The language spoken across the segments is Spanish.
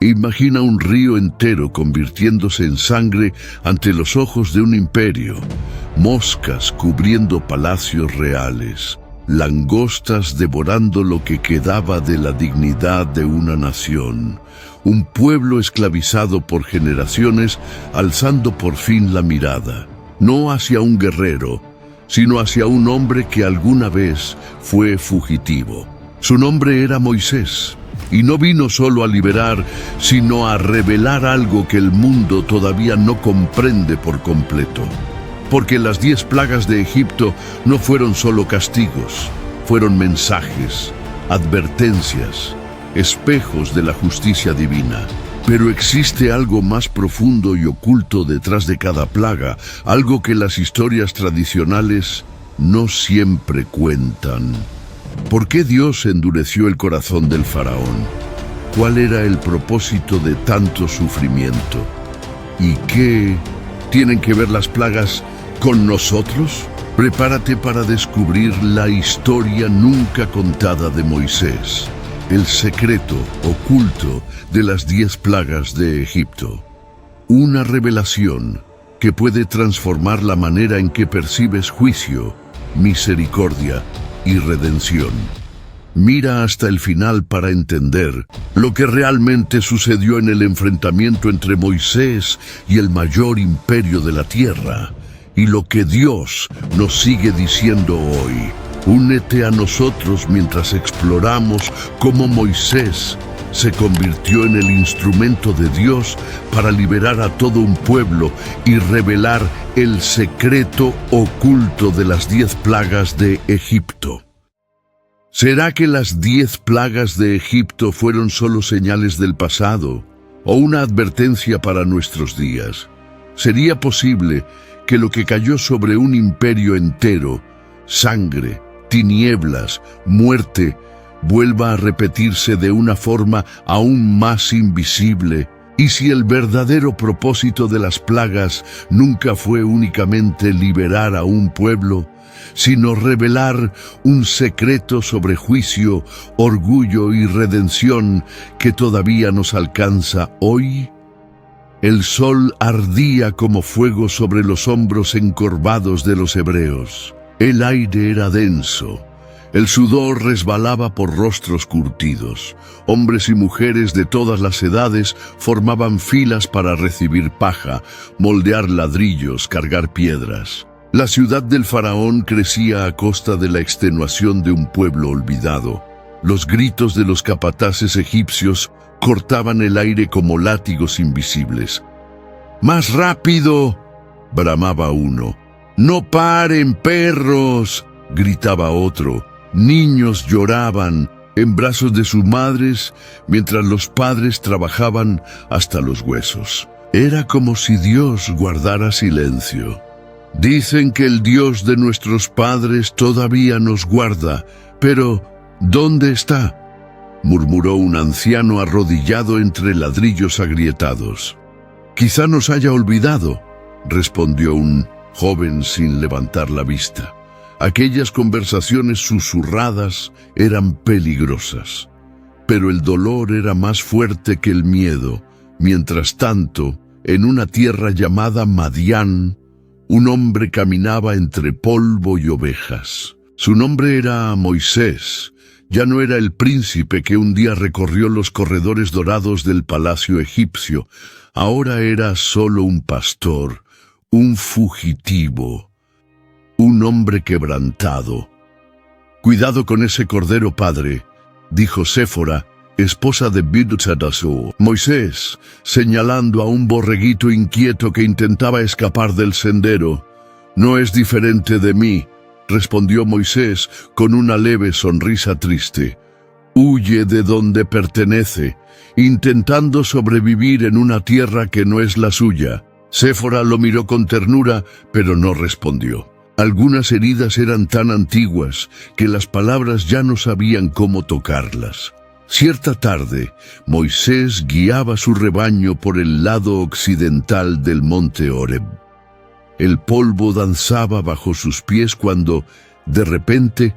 Imagina un río entero convirtiéndose en sangre ante los ojos de un imperio, moscas cubriendo palacios reales, langostas devorando lo que quedaba de la dignidad de una nación, un pueblo esclavizado por generaciones alzando por fin la mirada, no hacia un guerrero, sino hacia un hombre que alguna vez fue fugitivo. Su nombre era Moisés, y no vino solo a liberar, sino a revelar algo que el mundo todavía no comprende por completo. Porque las 10 plagas de Egipto no fueron solo castigos, fueron mensajes, advertencias, espejos de la justicia divina. Pero existe algo más profundo y oculto detrás de cada plaga, algo que las historias tradicionales no siempre cuentan. ¿Por qué Dios endureció el corazón del faraón? ¿Cuál era el propósito de tanto sufrimiento? ¿Y qué tienen que ver las plagas con nosotros? Prepárate para descubrir la historia nunca contada de Moisés, el secreto oculto de las 10 plagas de Egipto. Una revelación que puede transformar la manera en que percibes juicio, misericordia y redención. Mira hasta el final para entender lo que realmente sucedió en el enfrentamiento entre Moisés y el mayor imperio de la tierra, y lo que Dios nos sigue diciendo hoy. Únete a nosotros mientras exploramos cómo Moisés se convirtió en el instrumento de Dios para liberar a todo un pueblo y revelar el secreto oculto de las 10 plagas de Egipto. ¿Será que las 10 plagas de Egipto fueron solo señales del pasado o una advertencia para nuestros días? ¿Sería posible que lo que cayó sobre un imperio entero, sangre, tinieblas, muerte, vuelva a repetirse de una forma aún más invisible? ¿Y si el verdadero propósito de las plagas nunca fue únicamente liberar a un pueblo, sino revelar un secreto sobre juicio, orgullo y redención que todavía nos alcanza hoy? El sol ardía como fuego sobre los hombros encorvados de los hebreos. El aire era denso. El sudor resbalaba por rostros curtidos. Hombres y mujeres de todas las edades formaban filas para recibir paja, moldear ladrillos, cargar piedras. La ciudad del faraón crecía a costa de la extenuación de un pueblo olvidado. Los gritos de los capataces egipcios cortaban el aire como látigos invisibles. ¡Más rápido!, bramaba uno. ¡No paren, perros!, gritaba otro. Niños lloraban en brazos de sus madres mientras los padres trabajaban hasta los huesos. Era como si Dios guardara silencio. Dicen que el Dios de nuestros padres todavía nos guarda, pero ¿dónde está?, murmuró un anciano arrodillado entre ladrillos agrietados. Quizá nos haya olvidado, respondió un joven sin levantar la vista. Aquellas conversaciones susurradas eran peligrosas, pero el dolor era más fuerte que el miedo. Mientras tanto, en una tierra llamada Madián, un hombre caminaba entre polvo y ovejas. Su nombre era Moisés. Ya no era el príncipe que un día recorrió los corredores dorados del palacio egipcio. Ahora era solo un pastor, un fugitivo, un hombre quebrantado. «Cuidado con ese cordero, padre», dijo Séfora, esposa de Bidsaddasur. Moisés, señalando a un borreguito inquieto que intentaba escapar del sendero. «No es diferente de mí», respondió Moisés con una leve sonrisa triste. «Huye de donde pertenece, intentando sobrevivir en una tierra que no es la suya». Séfora lo miró con ternura, pero no respondió. Algunas heridas eran tan antiguas que las palabras ya no sabían cómo tocarlas. Cierta tarde, Moisés guiaba su rebaño por el lado occidental del monte Horeb. El polvo danzaba bajo sus pies cuando, de repente,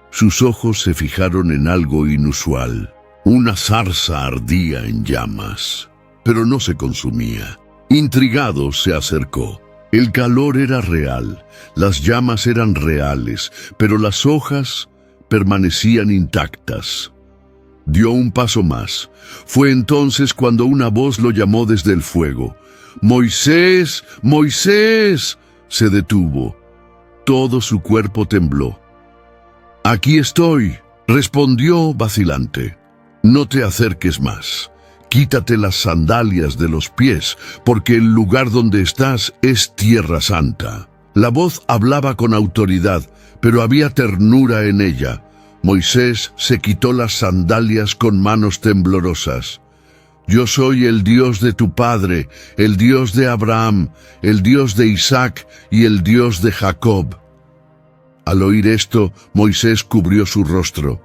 sus ojos se fijaron en algo inusual. Una zarza ardía en llamas, pero no se consumía. Intrigado se acercó. El calor era real, las llamas eran reales, pero las hojas permanecían intactas. Dio un paso más. Fue entonces cuando una voz lo llamó desde el fuego. ¡Moisés! ¡Moisés! Se detuvo. Todo su cuerpo tembló. «Aquí estoy», respondió vacilante. «No te acerques más. Quítate las sandalias de los pies, porque el lugar donde estás es tierra santa». La voz hablaba con autoridad, pero había ternura en ella. Moisés se quitó las sandalias con manos temblorosas. «Yo soy el Dios de tu padre, el Dios de Abraham, el Dios de Isaac y el Dios de Jacob». Al oír esto, Moisés cubrió su rostro.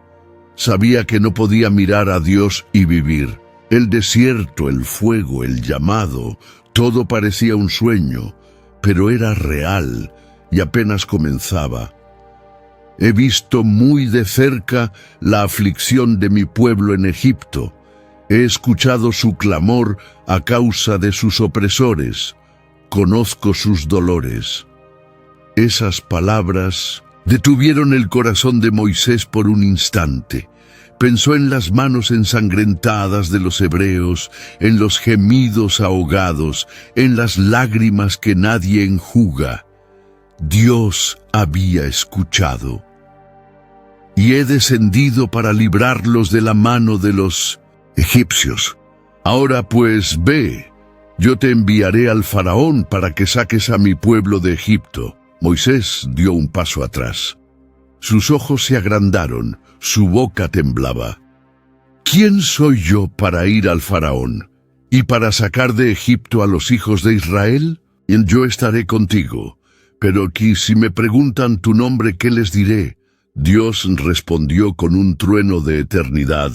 Sabía que no podía mirar a Dios y vivir. El desierto, el fuego, el llamado, todo parecía un sueño, pero era real y apenas comenzaba. «He visto muy de cerca la aflicción de mi pueblo en Egipto. He escuchado su clamor a causa de sus opresores. Conozco sus dolores». Esas palabras detuvieron el corazón de Moisés por un instante. Pensó en las manos ensangrentadas de los hebreos, en los gemidos ahogados, en las lágrimas que nadie enjuga. Dios había escuchado. «Y he descendido para librarlos de la mano de los egipcios. Ahora pues ve, yo te enviaré al faraón para que saques a mi pueblo de Egipto». Moisés dio un paso atrás. Sus ojos se agrandaron, su boca temblaba. «¿Quién soy yo para ir al faraón y para sacar de Egipto a los hijos de Israel? Yo estaré contigo, pero aquí si me preguntan tu nombre, ¿qué les diré?». Dios respondió con un trueno de eternidad: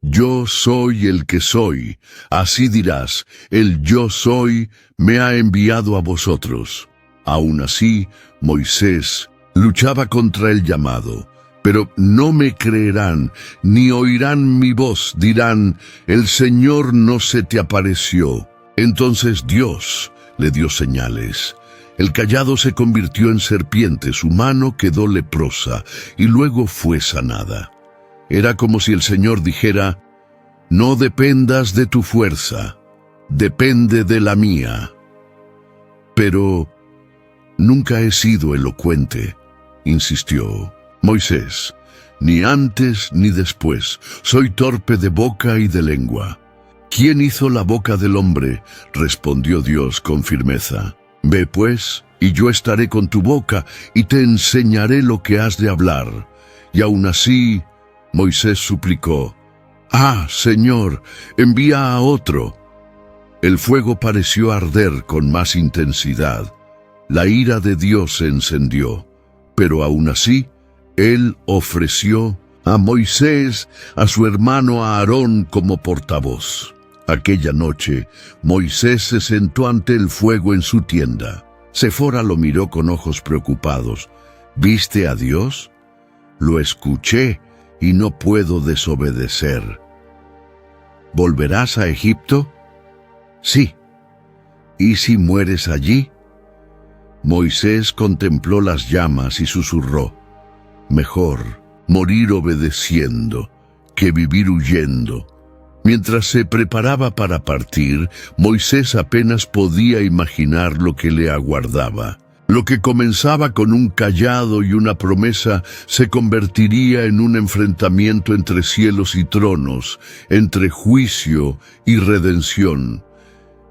«Yo soy el que soy». Así dirás: «El yo soy me ha enviado a vosotros». Aún así, Moisés luchaba contra el llamado. «Pero no me creerán, ni oirán mi voz. Dirán: el Señor no se te apareció». Entonces Dios le dio señales. El cayado se convirtió en serpiente, su mano quedó leprosa y luego fue sanada. Era como si el Señor dijera: «No dependas de tu fuerza, depende de la mía». «Pero nunca he sido elocuente», insistió Moisés, «ni antes ni después. Soy torpe de boca y de lengua». «¿Quién hizo la boca del hombre?», respondió Dios con firmeza. «Ve pues, y yo estaré con tu boca, y te enseñaré lo que has de hablar». Y aún así, Moisés suplicó: «Ah, Señor, envía a otro». El fuego pareció arder con más intensidad. La ira de Dios se encendió, pero aún así, Él ofreció a Moisés a su hermano Aarón como portavoz. Aquella noche, Moisés se sentó ante el fuego en su tienda. Sefora lo miró con ojos preocupados. «¿Viste a Dios?». «Lo escuché y no puedo desobedecer». «¿Volverás a Egipto?». «Sí». «¿Y si mueres allí?». Moisés contempló las llamas y susurró: «Mejor morir obedeciendo que vivir huyendo». Mientras se preparaba para partir, Moisés apenas podía imaginar lo que le aguardaba. Lo que comenzaba con un cayado y una promesa se convertiría en un enfrentamiento entre cielos y tronos, entre juicio y redención.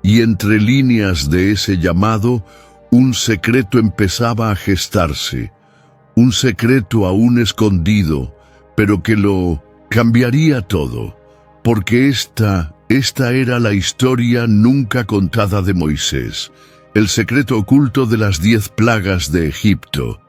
Y entre líneas de ese llamado, un secreto empezaba a gestarse, un secreto aún escondido, pero que lo cambiaría todo. Porque esta era la historia nunca contada de Moisés, el secreto oculto de las 10 plagas de Egipto.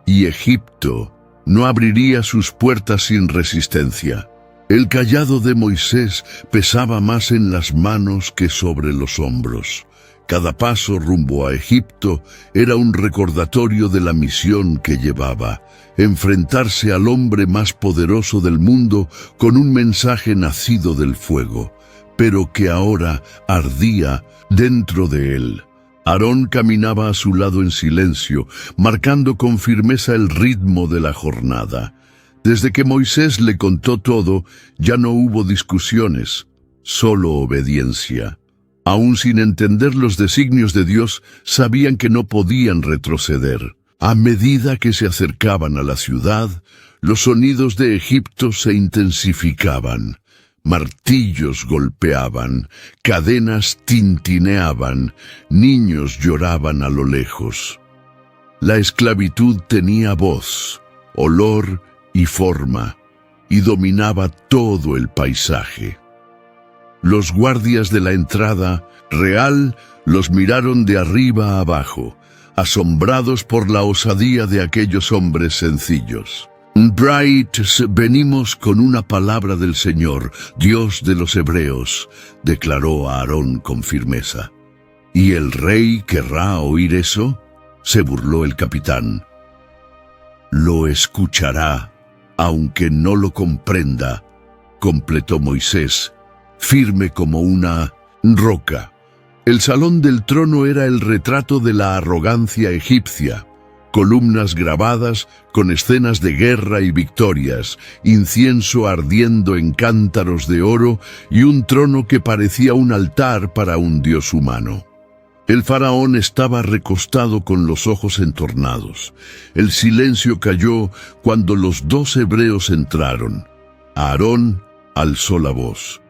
Y Egipto no abriría sus puertas sin resistencia. El cayado de Moisés pesaba más en las manos que sobre los hombros. Cada paso rumbo a Egipto era un recordatorio de la misión que llevaba: enfrentarse al hombre más poderoso del mundo con un mensaje nacido del fuego, pero que ahora ardía dentro de él. Aarón caminaba a su lado en silencio, marcando con firmeza el ritmo de la jornada. Desde que Moisés le contó todo, ya no hubo discusiones, solo obediencia. Aún sin entender los designios de Dios, sabían que no podían retroceder. A medida que se acercaban a la ciudad, los sonidos de Egipto se intensificaban. Martillos golpeaban, cadenas tintineaban, niños lloraban a lo lejos. La esclavitud tenía voz, olor y forma, y dominaba todo el paisaje. Los guardias de la entrada real los miraron de arriba a abajo, asombrados por la osadía de aquellos hombres sencillos. «Bright, venimos con una palabra del Señor, Dios de los hebreos», declaró Aarón con firmeza. «¿Y el rey querrá oír eso?», se burló el capitán. «Lo escuchará, aunque no lo comprenda», completó Moisés, firme como una roca. El salón del trono era el retrato de la arrogancia egipcia. Columnas grabadas con escenas de guerra y victorias, incienso ardiendo en cántaros de oro y un trono que parecía un altar para un dios humano. El faraón estaba recostado con los ojos entornados. El silencio cayó cuando los 2 hebreos entraron. Aarón alzó la voz.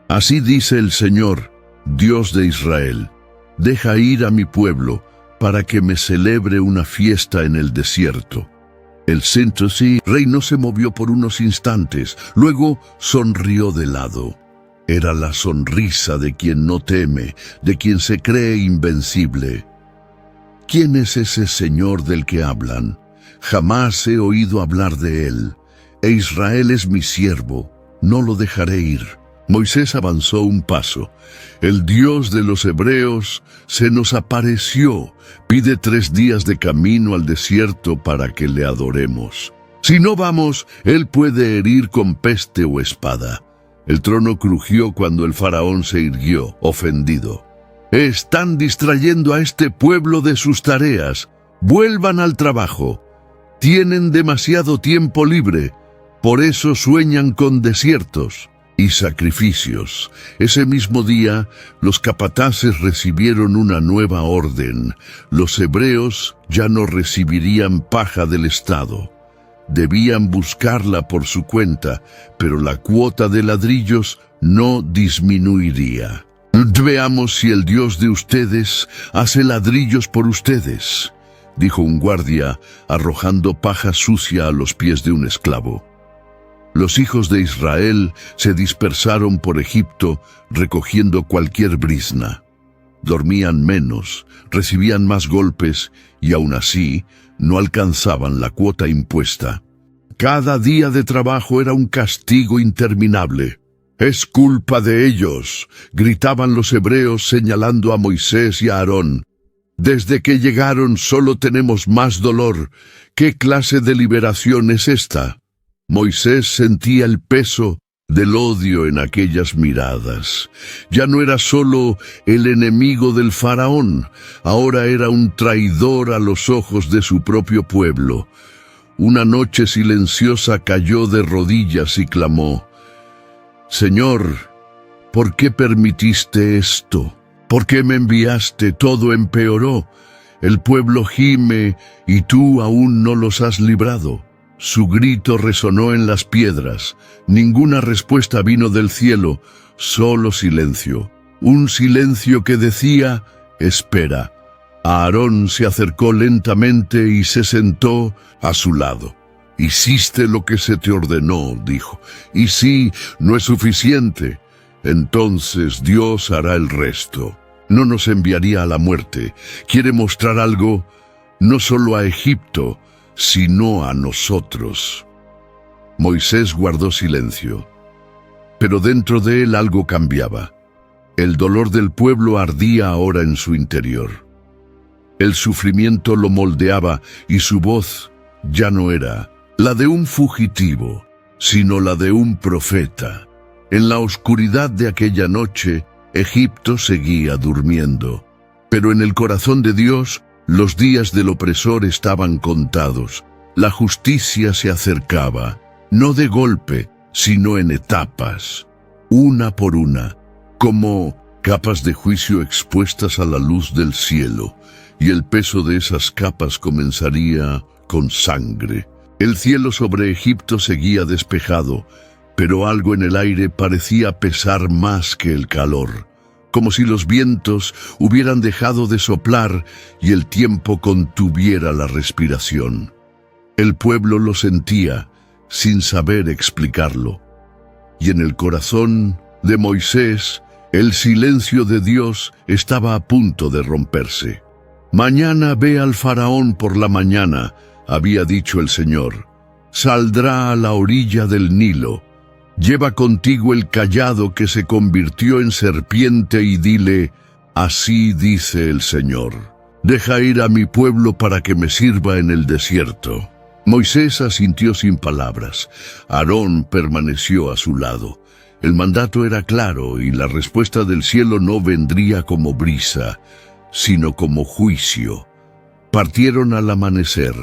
«Así dice el Señor, Dios de Israel: deja ir a mi pueblo, para que me celebre una fiesta en el desierto». El rey no se movió por unos instantes, luego sonrió de lado. Era la sonrisa de quien no teme, de quien se cree invencible. ¿Quién es ese Señor del que hablan? Jamás he oído hablar de él. E Israel es mi siervo, no lo dejaré ir. Moisés avanzó un paso. «El Dios de los hebreos se nos apareció. Pide 3 días de camino al desierto para que le adoremos. Si no vamos, él puede herir con peste o espada». El trono crujió cuando el faraón se irguió, ofendido. «Están distrayendo a este pueblo de sus tareas. Vuelvan al trabajo. Tienen demasiado tiempo libre. Por eso sueñan con desiertos y sacrificios». Ese mismo día, los capataces recibieron una nueva orden. Los hebreos ya no recibirían paja del Estado. Debían buscarla por su cuenta, pero la cuota de ladrillos no disminuiría. «Veamos si el Dios de ustedes hace ladrillos por ustedes», dijo un guardia, arrojando paja sucia a los pies de un esclavo. Los hijos de Israel se dispersaron por Egipto recogiendo cualquier brizna. Dormían menos, recibían más golpes y aún así no alcanzaban la cuota impuesta. Cada día de trabajo era un castigo interminable. «Es culpa de ellos», gritaban los hebreos señalando a Moisés y a Aarón. «Desde que llegaron solo tenemos más dolor. ¿Qué clase de liberación es esta?». Moisés sentía el peso del odio en aquellas miradas. Ya no era solo el enemigo del faraón, ahora era un traidor a los ojos de su propio pueblo. Una noche silenciosa cayó de rodillas y clamó: «Señor, ¿por qué permitiste esto? ¿Por qué me enviaste? Todo empeoró. El pueblo gime y tú aún no los has librado». Su grito resonó en las piedras. Ninguna respuesta vino del cielo, solo silencio. Un silencio que decía: «Espera». Aarón se acercó lentamente y se sentó a su lado. «Hiciste lo que se te ordenó», dijo. «Y si no es suficiente, entonces Dios hará el resto. No nos enviaría a la muerte. Quiere mostrar algo, no solo a Egipto, sino a nosotros». Moisés guardó silencio, pero dentro de él algo cambiaba. El dolor del pueblo ardía ahora en su interior. El sufrimiento lo moldeaba y su voz ya no era la de un fugitivo, sino la de un profeta. En la oscuridad de aquella noche, Egipto seguía durmiendo, pero en el corazón de Dios, los días del opresor estaban contados. La justicia se acercaba, no de golpe, sino en etapas, una por una, como capas de juicio expuestas a la luz del cielo, y el peso de esas capas comenzaría con sangre. El cielo sobre Egipto seguía despejado, pero algo en el aire parecía pesar más que el calor, como si los vientos hubieran dejado de soplar y el tiempo contuviera la respiración. El pueblo lo sentía, sin saber explicarlo. Y en el corazón de Moisés, el silencio de Dios estaba a punto de romperse. «Mañana ve al faraón por la mañana», había dicho el Señor. «Saldrá a la orilla del Nilo. Lleva contigo el cayado que se convirtió en serpiente y dile, así dice el Señor. Deja ir a mi pueblo para que me sirva en el desierto». Moisés asintió sin palabras. Aarón permaneció a su lado. El mandato era claro y la respuesta del cielo no vendría como brisa, sino como juicio. Partieron al amanecer.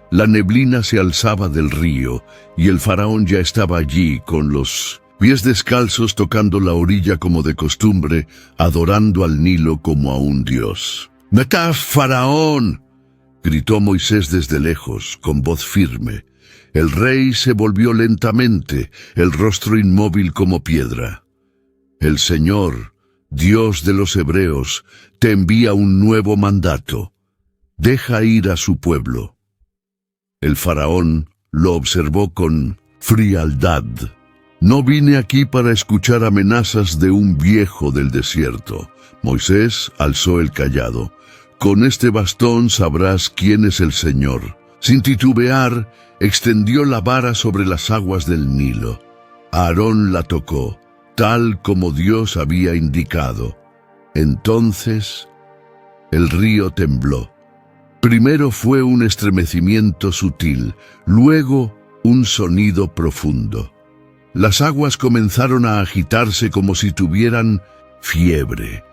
La neblina se alzaba del río y el faraón ya estaba allí con los pies descalzos tocando la orilla como de costumbre, adorando al Nilo como a un dios. «¡Vete, faraón!», gritó Moisés desde lejos, con voz firme. El rey se volvió lentamente, el rostro inmóvil como piedra. «El Señor, Dios de los hebreos, te envía un nuevo mandato. Deja ir a su pueblo». El faraón lo observó con frialdad. «No vine aquí para escuchar amenazas de un viejo del desierto». Moisés alzó el cayado. «Con este bastón sabrás quién es el Señor». Sin titubear, extendió la vara sobre las aguas del Nilo. Aarón la tocó, tal como Dios había indicado. Entonces, el río tembló. Primero fue un estremecimiento sutil, luego un sonido profundo. Las aguas comenzaron a agitarse como si tuvieran fiebre.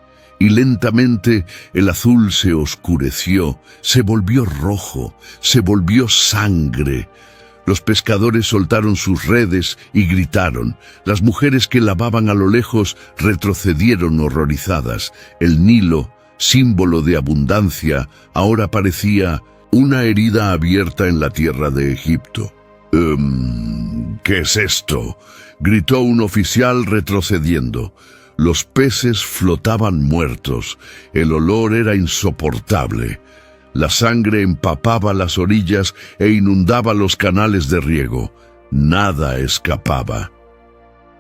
Y lentamente el azul se oscureció, se volvió rojo, se volvió sangre. Los pescadores soltaron sus redes y gritaron. Las mujeres que lavaban a lo lejos retrocedieron horrorizadas. El Nilo, símbolo de abundancia, ahora parecía una herida abierta en la tierra de Egipto. «¿Qué es esto?», gritó un oficial retrocediendo. Los peces flotaban muertos, el olor era insoportable. La sangre empapaba las orillas e inundaba los canales de riego. Nada escapaba.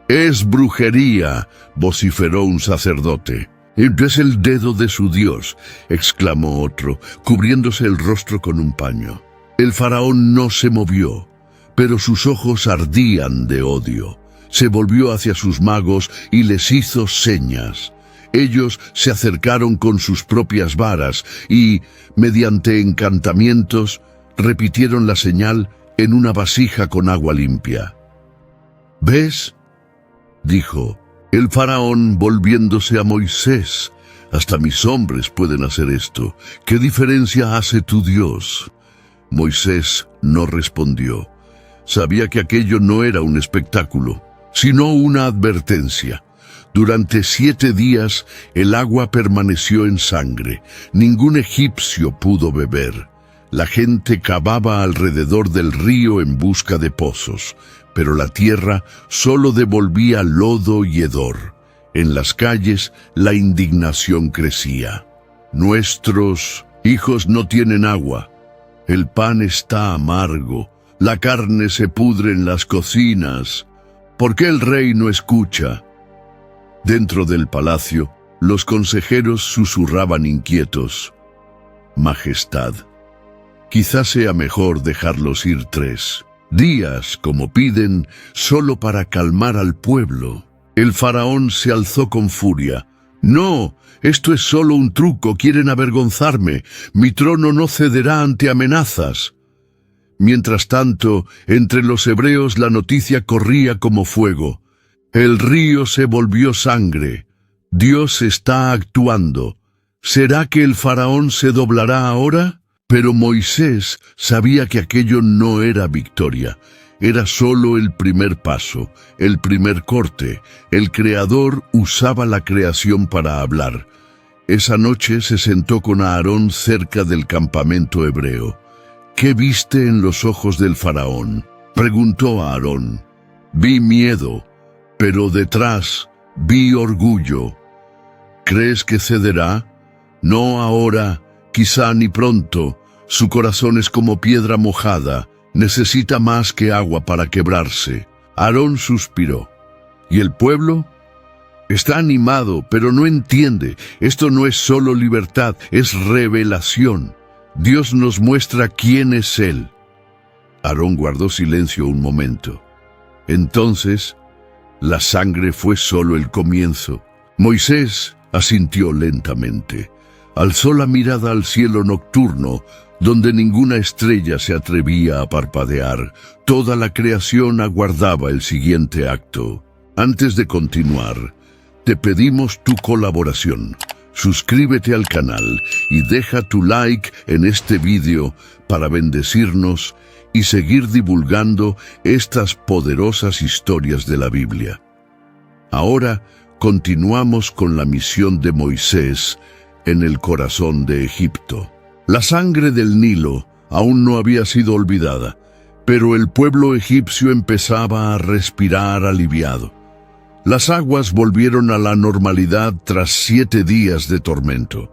«Es brujería», vociferó un sacerdote. «Es el dedo de su Dios», exclamó otro, cubriéndose el rostro con un paño. El faraón no se movió, pero sus ojos ardían de odio. Se volvió hacia sus magos y les hizo señas. Ellos se acercaron con sus propias varas y, mediante encantamientos, repitieron la señal en una vasija con agua limpia. «¿Ves?», dijo el faraón volviéndose a Moisés. «Hasta mis hombres pueden hacer esto. ¿Qué diferencia hace tu Dios?». Moisés no respondió. Sabía que aquello no era un espectáculo, sino una advertencia. Durante 7 días el agua permaneció en sangre. Ningún egipcio pudo beber. La gente cavaba alrededor del río en busca de pozos, pero la tierra solo devolvía lodo y hedor. En las calles la indignación crecía. «Nuestros hijos no tienen agua. El pan está amargo. La carne se pudre en las cocinas. ¿Por qué el rey no escucha?». Dentro del palacio, los consejeros susurraban inquietos. «Majestad, quizás sea mejor dejarlos ir 3 días, como piden, solo para calmar al pueblo». El faraón se alzó con furia. No, esto es solo un truco, quieren avergonzarme. Mi trono no cederá ante amenazas. Mientras tanto, entre los hebreos la noticia corría como fuego. El río se volvió sangre. Dios está actuando. ¿Será que el faraón se doblará ahora? Pero Moisés sabía que aquello no era victoria. Era solo el primer paso, el primer corte. El Creador usaba la creación para hablar. Esa noche se sentó con Aarón cerca del campamento hebreo. ¿Qué viste en los ojos del faraón?, preguntó Aarón. Vi miedo, pero detrás vi orgullo. ¿Crees que cederá? No ahora, quizá ni pronto. Su corazón es como piedra mojada. Necesita más que agua para quebrarse. Aarón suspiró. ¿Y el pueblo? Está animado, pero no entiende. Esto no es solo libertad, es revelación. Dios nos muestra quién es Él. Aarón guardó silencio un momento. Entonces, la sangre fue solo el comienzo. Moisés asintió lentamente. Alzó la mirada al cielo nocturno, donde ninguna estrella se atrevía a parpadear. Toda la creación aguardaba el siguiente acto. Antes de continuar, te pedimos tu colaboración. Suscríbete al canal y deja tu like en este vídeo para bendecirnos y seguir divulgando estas poderosas historias de la Biblia. Ahora continuamos con la misión de Moisés en el corazón de Egipto. La sangre del Nilo aún no había sido olvidada, pero el pueblo egipcio empezaba a respirar aliviado. Las aguas volvieron a la normalidad tras 7 días de tormento.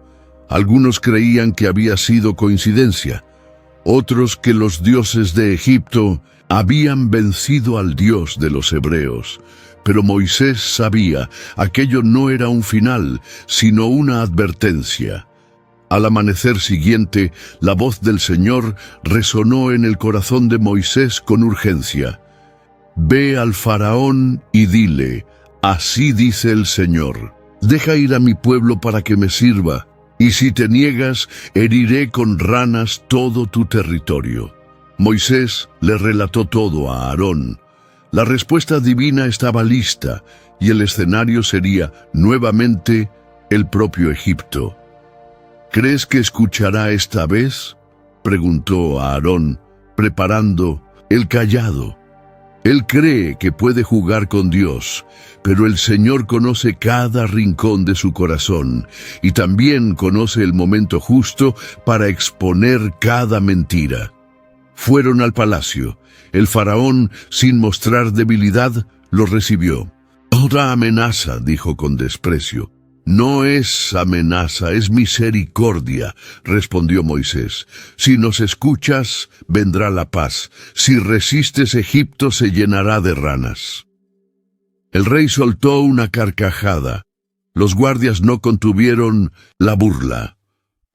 Algunos creían que había sido coincidencia, otros que los dioses de Egipto habían vencido al Dios de los hebreos. Pero Moisés sabía, aquello no era un final, sino una advertencia. Al amanecer siguiente, la voz del Señor resonó en el corazón de Moisés con urgencia. Ve al faraón y dile, así dice el Señor, deja ir a mi pueblo para que me sirva, y si te niegas, heriré con ranas todo tu territorio. Moisés le relató todo a Aarón. La respuesta divina estaba lista, y el escenario sería, nuevamente, el propio Egipto. ¿Crees que escuchará esta vez?, preguntó a Aarón, preparando el cayado. Él cree que puede jugar con Dios, pero el Señor conoce cada rincón de su corazón y también conoce el momento justo para exponer cada mentira. Fueron al palacio. El faraón, sin mostrar debilidad, lo recibió. Otra amenaza, dijo con desprecio. No es amenaza, es misericordia, respondió Moisés. Si nos escuchas, vendrá la paz. Si resistes, Egipto se llenará de ranas. El rey soltó una carcajada. Los guardias no contuvieron la burla.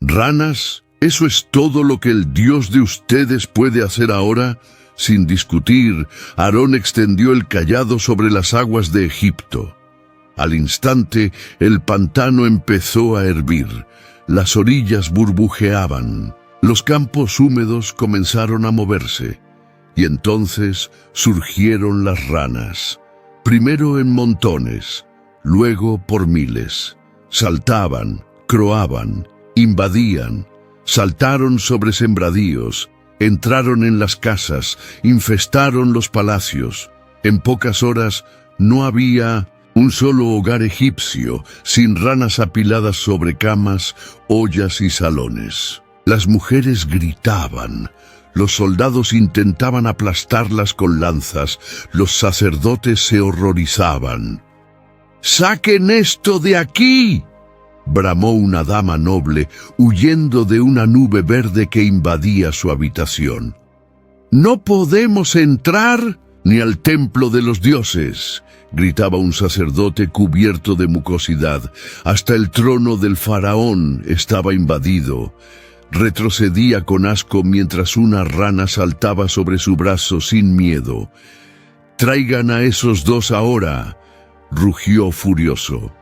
¿Ranas? ¿Eso es todo lo que el Dios de ustedes puede hacer ahora? Sin discutir, Aarón extendió el cayado sobre las aguas de Egipto. Al instante, el pantano empezó a hervir. Las orillas burbujeaban. Los campos húmedos comenzaron a moverse. Y entonces surgieron las ranas. Primero en montones, luego por miles. Saltaban, croaban, invadían. Saltaron sobre sembradíos. Entraron en las casas, infestaron los palacios. En pocas horas no había un solo hogar egipcio sin ranas apiladas sobre camas, ollas y salones. Las mujeres gritaban. Los soldados intentaban aplastarlas con lanzas. Los sacerdotes se horrorizaban. ¡Saquen esto de aquí!, bramó una dama noble, huyendo de una nube verde que invadía su habitación. «¡No podemos entrar ni al templo de los dioses!», gritaba un sacerdote cubierto de mucosidad. Hasta el trono del faraón estaba invadido. Retrocedía con asco mientras una rana saltaba sobre su brazo sin miedo. «¡Traigan a esos dos ahora!», rugió furioso.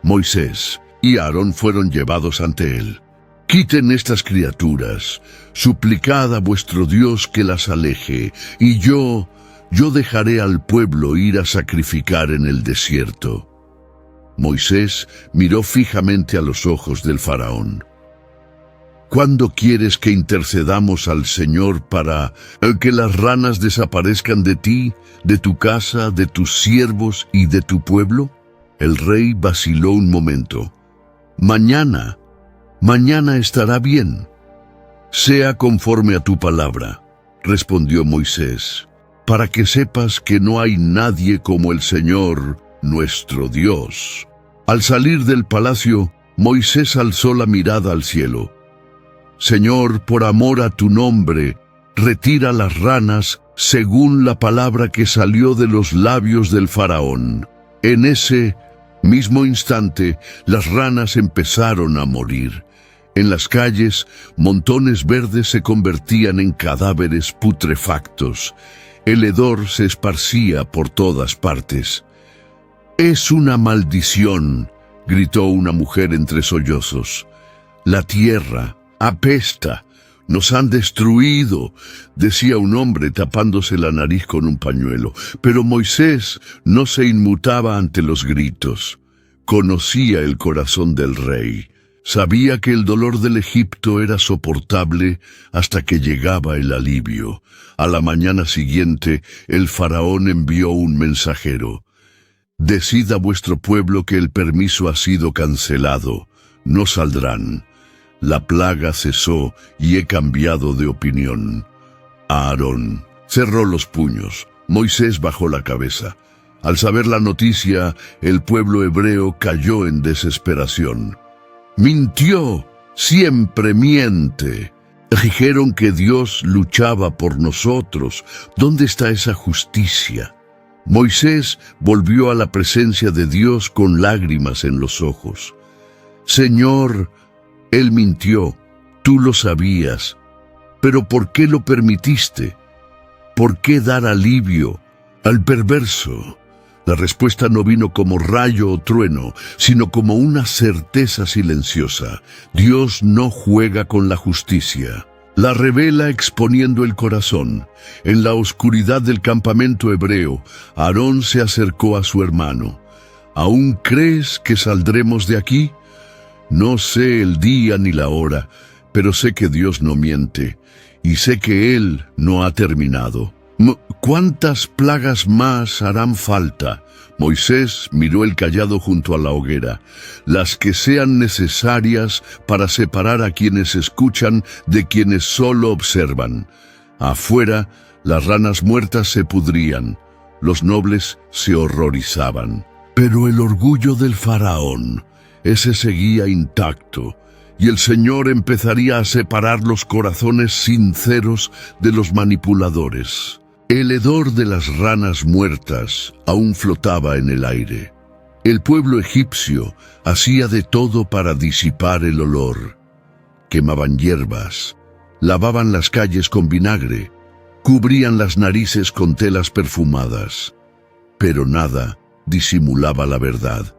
Moisés y Aarón fueron llevados ante él. «Quiten estas criaturas, suplicad a vuestro Dios que las aleje, y yo dejaré al pueblo ir a sacrificar en el desierto». Moisés miró fijamente a los ojos del faraón. «¿Cuándo quieres que intercedamos al Señor para que las ranas desaparezcan de ti, de tu casa, de tus siervos y de tu pueblo?» El rey vaciló un momento. Mañana estará bien. «Sea conforme a tu palabra», respondió Moisés, «para que sepas que no hay nadie como el Señor, nuestro Dios». Al salir del palacio, Moisés alzó la mirada al cielo. «Señor, por amor a tu nombre, retira las ranas según la palabra que salió de los labios del faraón». En ese mismo instante, las ranas empezaron a morir. En las calles, montones verdes se convertían en cadáveres putrefactos. El hedor se esparcía por todas partes. «Es una maldición», gritó una mujer entre sollozos. «La tierra apesta, nos han destruido», decía un hombre tapándose la nariz con un pañuelo. Pero Moisés no se inmutaba ante los gritos. Conocía el corazón del rey. Sabía que el dolor del Egipto era soportable hasta que llegaba el alivio. A la mañana siguiente, el faraón envió un mensajero. «Decid a vuestro pueblo que el permiso ha sido cancelado. No saldrán. La plaga cesó y he cambiado de opinión». Aarón cerró los puños. Moisés bajó la cabeza. Al saber la noticia, el pueblo hebreo cayó en desesperación. «Mintió, siempre miente». Dijeron que Dios luchaba por nosotros. ¿Dónde está esa justicia? Moisés volvió a la presencia de Dios con lágrimas en los ojos. «Señor, él mintió, tú lo sabías, pero ¿por qué lo permitiste? ¿Por qué dar alivio al perverso?» La respuesta no vino como rayo o trueno, sino como una certeza silenciosa. Dios no juega con la justicia. La revela exponiendo el corazón. En la oscuridad del campamento hebreo, Aarón se acercó a su hermano. «¿Aún crees que saldremos de aquí? No sé el día ni la hora, pero sé que Dios no miente, y sé que Él no ha terminado. ¿Cuántas plagas más harán falta?» Moisés miró el cayado junto a la hoguera. «Las que sean necesarias para separar a quienes escuchan de quienes solo observan». Afuera, las ranas muertas se pudrían, los nobles se horrorizaban. Pero el orgullo del faraón, ese seguía intacto, y el Señor empezaría a separar los corazones sinceros de los manipuladores. El hedor de las ranas muertas aún flotaba en el aire. El pueblo egipcio hacía de todo para disipar el olor. Quemaban hierbas, lavaban las calles con vinagre, cubrían las narices con telas perfumadas. Pero nada disimulaba la verdad.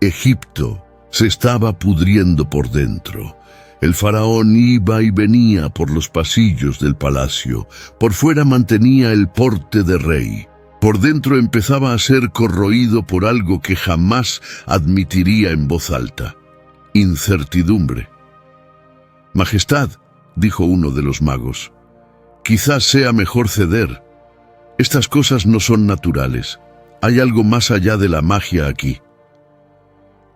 Egipto se estaba pudriendo por dentro. El faraón iba y venía por los pasillos del palacio. Por fuera mantenía el porte de rey. Por dentro empezaba a ser corroído por algo que jamás admitiría en voz alta: incertidumbre. «Majestad», dijo uno de los magos, «quizás sea mejor ceder. Estas cosas no son naturales. Hay algo más allá de la magia aquí».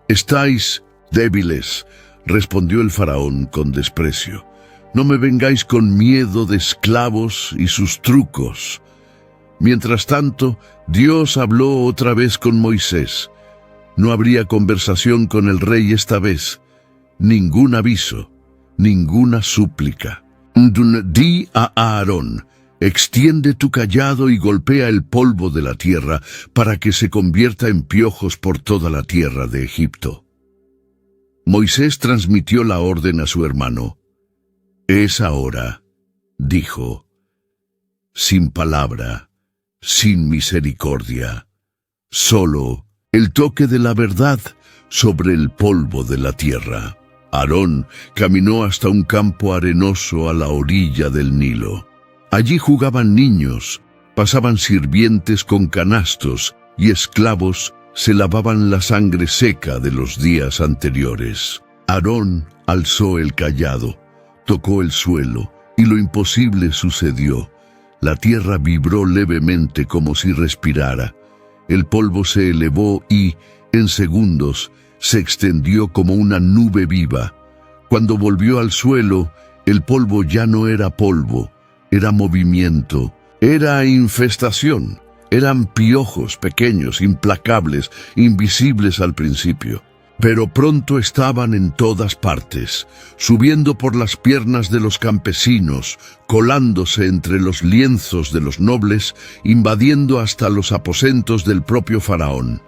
«Estáis débiles», respondió el faraón con desprecio. «No me vengáis con miedo de esclavos y sus trucos». Mientras tanto, Dios habló otra vez con Moisés. No habría conversación con el rey esta vez. Ningún aviso, ninguna súplica. «Di a Aarón, extiende tu cayado y golpea el polvo de la tierra para que se convierta en piojos por toda la tierra de Egipto». Moisés transmitió la orden a su hermano. «Es ahora», dijo, «sin palabra, sin misericordia. Solo el toque de la verdad sobre el polvo de la tierra. Aarón caminó hasta un campo arenoso a la orilla del Nilo. Allí jugaban niños, pasaban sirvientes con canastos y esclavos se lavaban la sangre seca de los días anteriores. Aarón alzó el cayado, tocó el suelo y lo imposible sucedió. La tierra vibró levemente como si respirara. El polvo se elevó y, en segundos, se extendió como una nube viva. Cuando volvió al suelo, el polvo ya no era polvo, era movimiento, era infestación. Eran piojos pequeños, implacables, invisibles al principio. Pero pronto estaban en todas partes, subiendo por las piernas de los campesinos, colándose entre los lienzos de los nobles, invadiendo hasta los aposentos del propio faraón.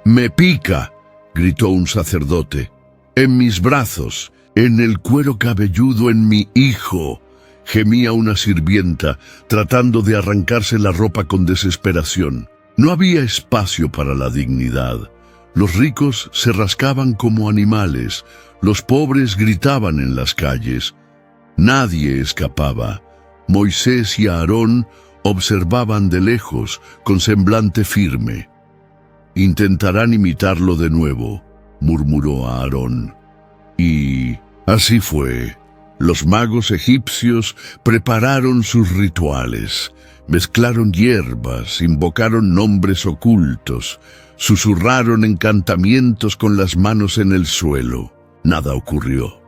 «¡Me pica!», gritó un sacerdote. «¡En mis brazos! ¡En el cuero cabelludo! ¡En mi hijo!», gemía una sirvienta, tratando de arrancarse la ropa con desesperación. No había espacio para la dignidad. Los ricos se rascaban como animales, los pobres gritaban en las calles. Nadie escapaba. Moisés y Aarón observaban de lejos, con semblante firme. «Intentarán imitarlo de nuevo», murmuró Aarón. Y así fue. Los magos egipcios prepararon sus rituales, mezclaron hierbas, invocaron nombres ocultos, susurraron encantamientos con las manos en el suelo. Nada ocurrió.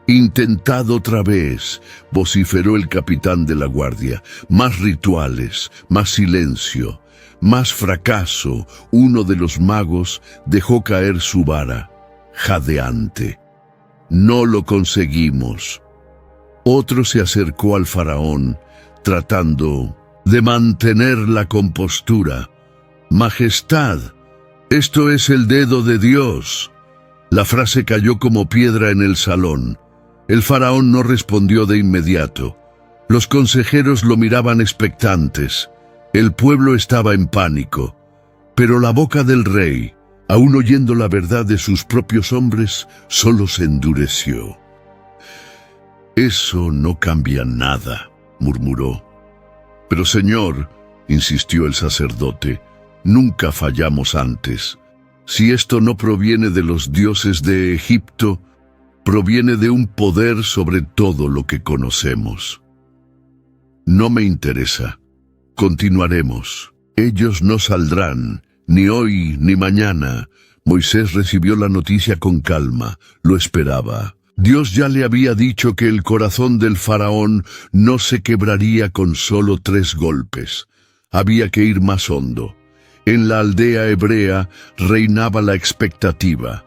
«Intentad otra vez», vociferó el capitán de la guardia. «Más rituales, más silencio, más fracaso». Uno de los magos dejó caer su vara, jadeante. «No lo conseguimos». Otro se acercó al faraón, tratando de mantener la compostura. «Majestad, esto es el dedo de Dios». La frase cayó como piedra en el salón. El faraón no respondió de inmediato. Los consejeros lo miraban expectantes. El pueblo estaba en pánico. Pero la boca del rey, aún oyendo la verdad de sus propios hombres, solo se endureció. «Eso no cambia nada», murmuró. «Pero señor», insistió el sacerdote, «nunca fallamos antes. Si esto no proviene de los dioses de Egipto, proviene de un poder sobre todo lo que conocemos». «No me interesa. Continuaremos. Ellos no saldrán, ni hoy ni mañana». Moisés recibió la noticia con calma, lo esperaba. Dios ya le había dicho que el corazón del faraón no se quebraría con solo 3 golpes. Había que ir más hondo. En la aldea hebrea reinaba la expectativa.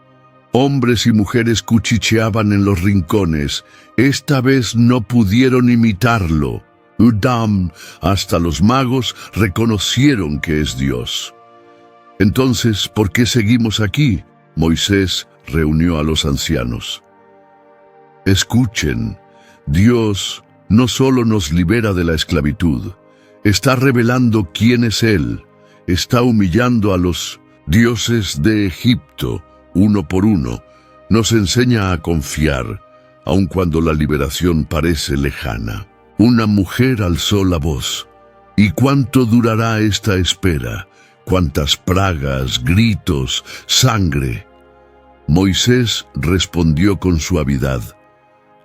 Hombres y mujeres cuchicheaban en los rincones. Esta vez no pudieron imitarlo. Udam, hasta los magos reconocieron que es Dios. «Entonces, ¿por qué seguimos aquí?», Moisés reunió a los ancianos. «Escuchen, Dios no solo nos libera de la esclavitud, está revelando quién es Él, está humillando a los dioses de Egipto uno por uno, nos enseña a confiar, aun cuando la liberación parece lejana». Una mujer alzó la voz. «¿Y cuánto durará esta espera? ¿Cuántas plagas, gritos, sangre?». Moisés respondió con suavidad: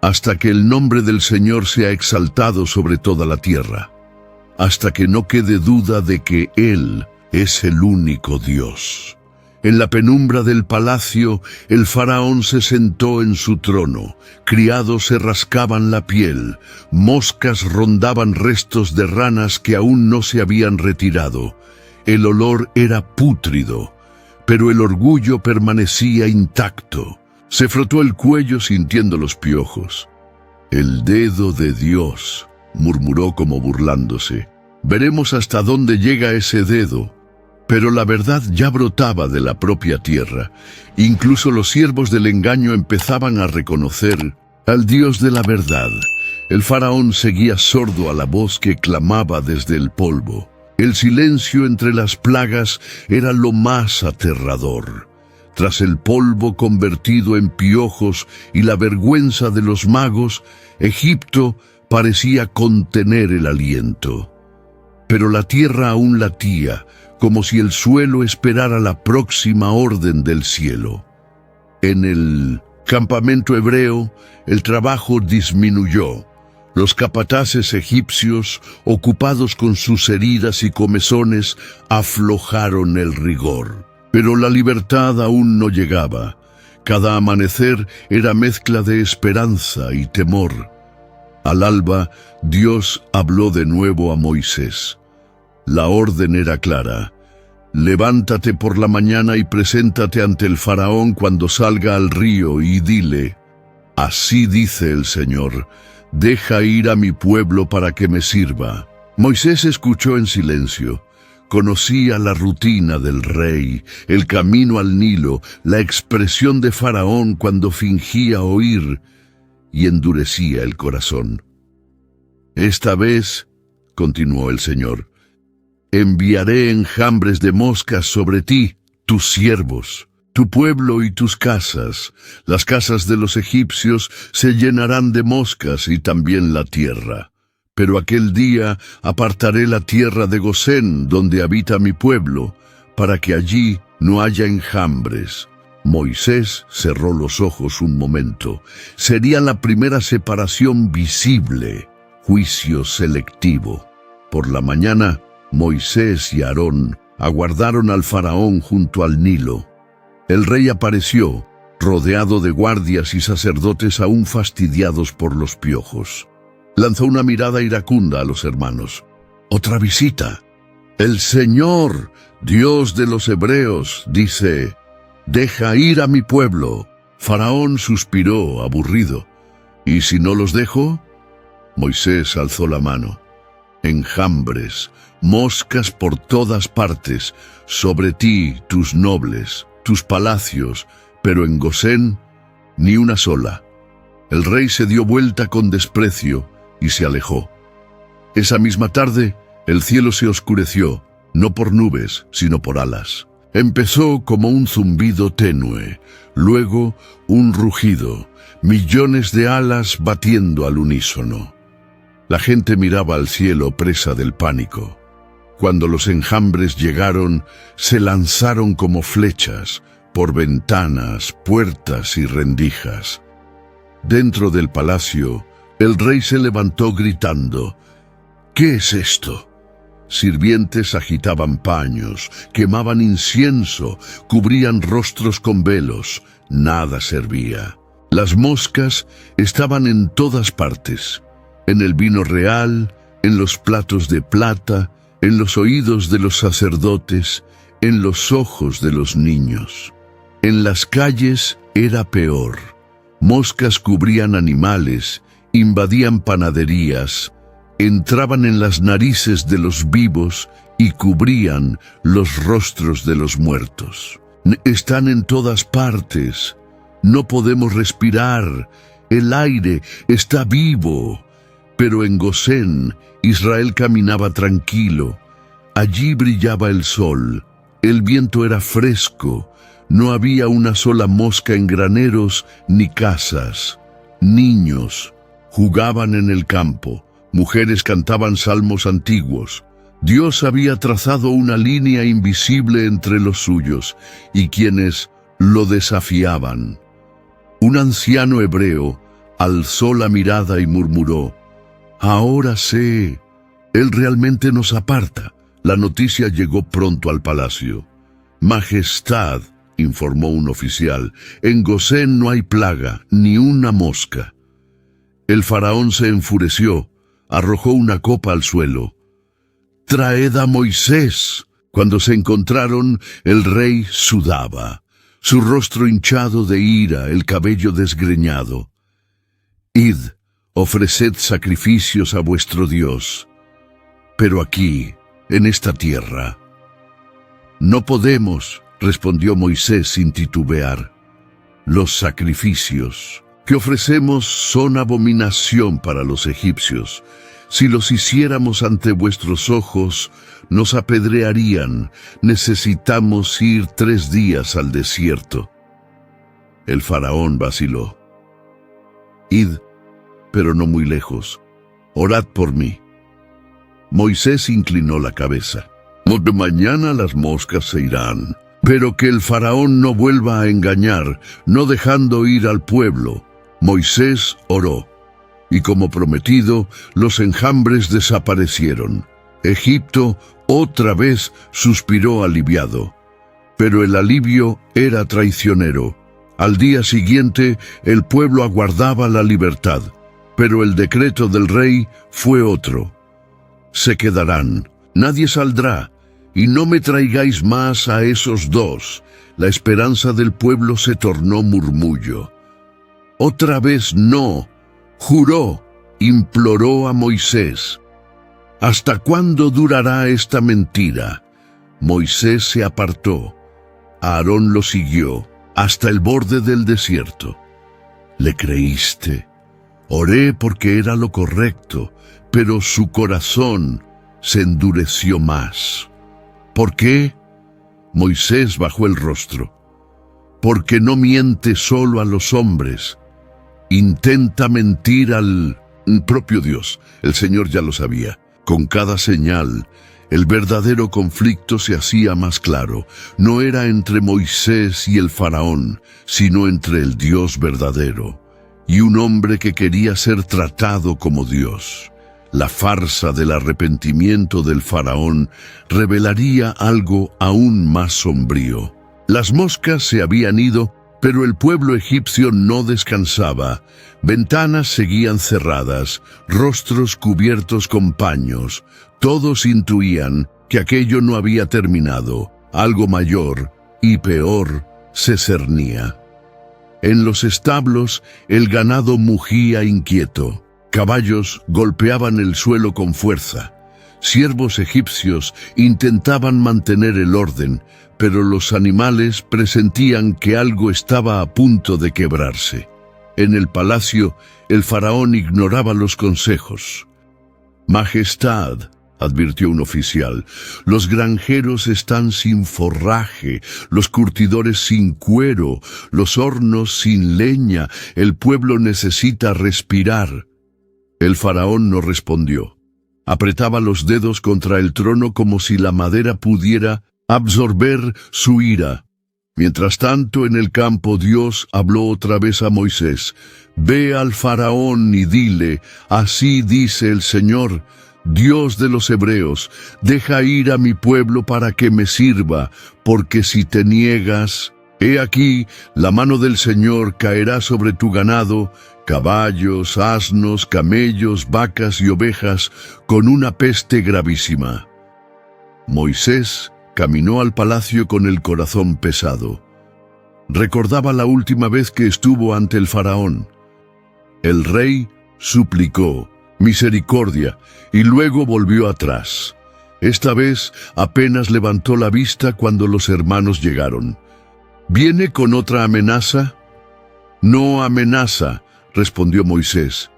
«Hasta que el nombre del Señor sea exaltado sobre toda la tierra, hasta que no quede duda de que Él es el único Dios». En la penumbra del palacio, el faraón se sentó en su trono. Criados se rascaban la piel, moscas rondaban restos de ranas que aún no se habían retirado. El olor era pútrido, pero el orgullo permanecía intacto. Se frotó el cuello sintiendo los piojos. «El dedo de Dios», murmuró como burlándose. «Veremos hasta dónde llega ese dedo». Pero la verdad ya brotaba de la propia tierra. Incluso los siervos del engaño empezaban a reconocer al Dios de la verdad. El faraón seguía sordo a la voz que clamaba desde el polvo. El silencio entre las plagas era lo más aterrador. Tras el polvo convertido en piojos y la vergüenza de los magos, Egipto parecía contener el aliento. Pero la tierra aún latía, como si el suelo esperara la próxima orden del cielo. En el campamento hebreo, el trabajo disminuyó. Los capataces egipcios, ocupados con sus heridas y comezones, aflojaron el rigor. Pero la libertad aún no llegaba. Cada amanecer era mezcla de esperanza y temor. Al alba, Dios habló de nuevo a Moisés. La orden era clara. Levántate por la mañana y preséntate ante el faraón cuando salga al río y dile: así dice el Señor, deja ir a mi pueblo para que me sirva. Moisés escuchó en silencio. Conocía la rutina del rey, el camino al Nilo, la expresión de Faraón cuando fingía oír, y endurecía el corazón. Esta vez, continuó el Señor, enviaré enjambres de moscas sobre ti, tus siervos, tu pueblo y tus casas. Las casas de los egipcios se llenarán de moscas y también la tierra. Pero aquel día apartaré la tierra de Gosén, donde habita mi pueblo, para que allí no haya enjambres. Moisés cerró los ojos un momento. Sería la primera separación visible, juicio selectivo. Por la mañana, Moisés y Aarón aguardaron al faraón junto al Nilo. El rey apareció, rodeado de guardias y sacerdotes aún fastidiados por los piojos. Lanzó una mirada iracunda a los hermanos. «Otra visita. El Señor, Dios de los hebreos, dice: deja ir a mi pueblo». Faraón suspiró, aburrido. «¿Y si no los dejo?». Moisés alzó la mano. «Enjambres, moscas por todas partes, sobre ti, tus nobles, tus palacios, pero en Gosén, ni una sola». El rey se dio vuelta con desprecio y se alejó. Esa misma tarde, el cielo se oscureció, no por nubes, sino por alas. Empezó como un zumbido tenue, luego un rugido, millones de alas batiendo al unísono. La gente miraba al cielo presa del pánico. Cuando los enjambres llegaron, se lanzaron como flechas por ventanas, puertas y rendijas. Dentro del palacio, el rey se levantó gritando: «¿Qué es esto?». Sirvientes agitaban paños, quemaban incienso, cubrían rostros con velos. Nada servía. Las moscas estaban en todas partes. En el vino real, en los platos de plata, en los oídos de los sacerdotes, en los ojos de los niños. En las calles era peor. Moscas cubrían animales, invadían panaderías, entraban en las narices de los vivos y cubrían los rostros de los muertos. Están en todas partes. No podemos respirar. El aire está vivo. Pero en Gosén, Israel caminaba tranquilo. Allí brillaba el sol. El viento era fresco. No había una sola mosca en graneros ni casas. Niños jugaban en el campo, mujeres cantaban salmos antiguos. Dios había trazado una línea invisible entre los suyos y quienes lo desafiaban. Un anciano hebreo alzó la mirada y murmuró: «Ahora sé, Él realmente nos aparta». La noticia llegó pronto al palacio. «Majestad», informó un oficial, «en Gosén no hay plaga, ni una mosca». El faraón se enfureció, arrojó una copa al suelo. «Traed a Moisés». Cuando se encontraron, el rey sudaba, su rostro hinchado de ira, el cabello desgreñado. «Id, ofreced sacrificios a vuestro Dios». «Pero aquí, en esta tierra». «No podemos», respondió Moisés sin titubear. «Los sacrificios que ofrecemos son abominación para los egipcios. Si los hiciéramos ante vuestros ojos, nos apedrearían. Necesitamos ir 3 días al desierto. El faraón vaciló. Id, pero no muy lejos. Orad por mí. Moisés inclinó la cabeza. De mañana las moscas se irán, pero que el faraón no vuelva a engañar, no dejando ir al pueblo. Moisés oró, y como prometido, los enjambres desaparecieron. Egipto otra vez suspiró aliviado, pero el alivio era traicionero. Al día siguiente, el pueblo aguardaba la libertad, pero el decreto del rey fue otro. Se quedarán, nadie saldrá, y no me traigáis más a esos 2. La esperanza del pueblo se tornó murmullo. Otra vez no, juró, imploró a Moisés. ¿Hasta cuándo durará esta mentira? Moisés se apartó. Aarón lo siguió hasta el borde del desierto. ¿Le creíste? Oré porque era lo correcto, pero su corazón se endureció más. ¿Por qué? Moisés bajó el rostro. Porque no miente solo a los hombres. Intenta mentir al propio Dios. El Señor ya lo sabía. Con cada señal, el verdadero conflicto se hacía más claro. No era entre Moisés y el faraón, sino entre el Dios verdadero y un hombre que quería ser tratado como Dios. La farsa del arrepentimiento del faraón revelaría algo aún más sombrío. Las moscas se habían ido, pero el pueblo egipcio no descansaba. Ventanas seguían cerradas, rostros cubiertos con paños. Todos intuían que aquello no había terminado. Algo mayor y peor se cernía. En los establos, el ganado mugía inquieto. Caballos golpeaban el suelo con fuerza. Siervos egipcios intentaban mantener el orden, pero los animales presentían que algo estaba a punto de quebrarse. En el palacio, el faraón ignoraba los consejos. «Majestad», advirtió un oficial, «los granjeros están sin forraje, los curtidores sin cuero, los hornos sin leña, el pueblo necesita respirar». El faraón no respondió. Apretaba los dedos contra el trono como si la madera pudiera absorber su ira. Mientras tanto, en el campo, Dios habló otra vez a Moisés. «Ve al faraón y dile, así dice el Señor, Dios de los hebreos, deja ir a mi pueblo para que me sirva, porque si te niegas, he aquí, la mano del Señor caerá sobre tu ganado, caballos, asnos, camellos, vacas y ovejas, con una peste gravísima». Moisés caminó al palacio con el corazón pesado. Recordaba la última vez que estuvo ante el faraón. El rey suplicó misericordia y luego volvió atrás. Esta vez apenas levantó la vista cuando los hermanos llegaron. ¿Viene con otra amenaza? «No amenaza», respondió Moisés.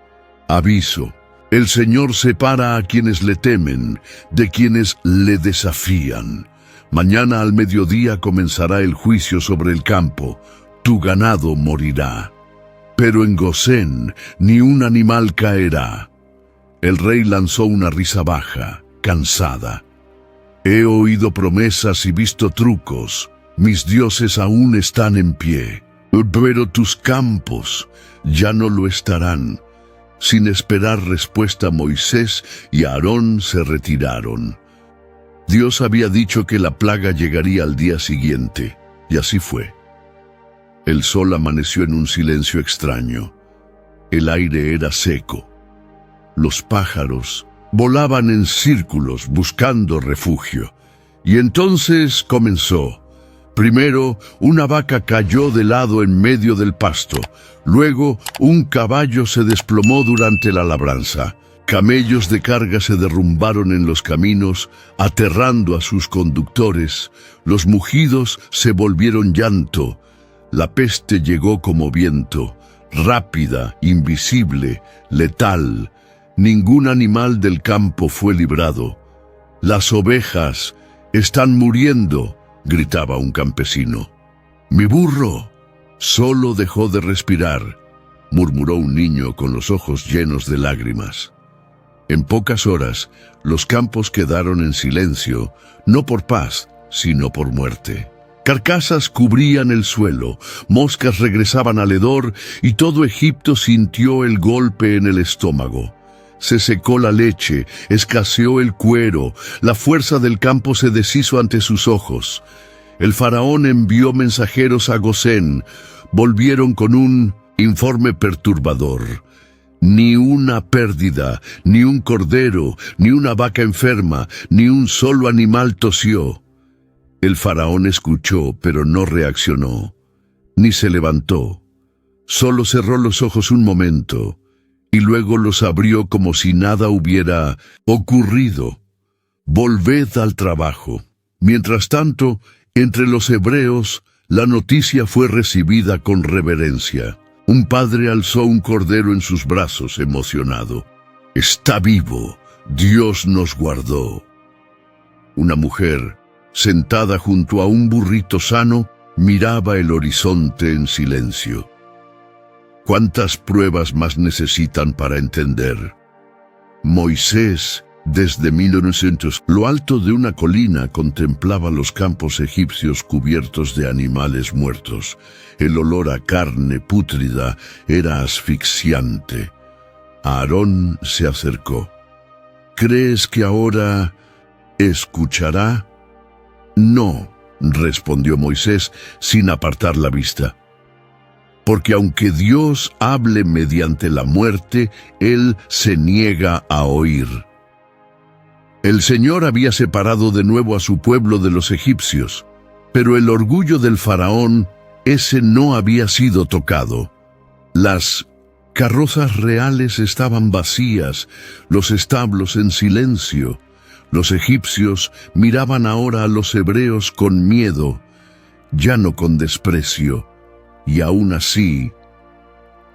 «Aviso. El Señor separa a quienes le temen de quienes le desafían. Mañana al mediodía comenzará el juicio sobre el campo. Tu ganado morirá. Pero en Gosén ni un animal caerá». El rey lanzó una risa baja, cansada. «He oído promesas y visto trucos. Mis dioses aún están en pie. Pero tus campos ya no lo estarán». Sin esperar respuesta, Moisés y Aarón se retiraron. Dios había dicho que la plaga llegaría al día siguiente, y así fue. El sol amaneció en un silencio extraño. El aire era seco. Los pájaros volaban en círculos buscando refugio. Y entonces comenzó. Primero, una vaca cayó de lado en medio del pasto. Luego, un caballo se desplomó durante la labranza. Camellos de carga se derrumbaron en los caminos, aterrando a sus conductores. Los mugidos se volvieron llanto. La peste llegó como viento, rápida, invisible, letal. Ningún animal del campo fue librado. «Las ovejas están muriendo», gritaba un campesino. «Mi burro solo dejó de respirar», murmuró un niño con los ojos llenos de lágrimas. En pocas horas, los campos quedaron en silencio, no por paz, sino por muerte. Carcasas cubrían el suelo, moscas regresaban al hedor y todo Egipto sintió el golpe en el estómago. Se secó la leche, escaseó el cuero, la fuerza del campo se deshizo ante sus ojos. El faraón envió mensajeros a Gosén, volvieron con un informe perturbador. Ni una pérdida, ni un cordero, ni una vaca enferma, ni un solo animal tosió. El faraón escuchó, pero no reaccionó, ni se levantó. Solo cerró los ojos un momento, y luego los abrió como si nada hubiera ocurrido. «Volved al trabajo». Mientras tanto, entre los hebreos, la noticia fue recibida con reverencia. Un padre alzó un cordero en sus brazos, emocionado. «Está vivo, Dios nos guardó». Una mujer, sentada junto a un burrito sano, miraba el horizonte en silencio. ¿Cuántas pruebas más necesitan para entender? Moisés, desde 1900, lo alto de una colina, contemplaba los campos egipcios cubiertos de animales muertos. El olor a carne pútrida era asfixiante. Aarón se acercó. «¿Crees que ahora escuchará?» «No», respondió Moisés sin apartar la vista. «Porque aunque Dios hable mediante la muerte, Él se niega a oír». El Señor había separado de nuevo a su pueblo de los egipcios, pero el orgullo del faraón, ese no había sido tocado. Las carrozas reales estaban vacías, los establos en silencio. Los egipcios miraban ahora a los hebreos con miedo, ya no con desprecio, y aún así,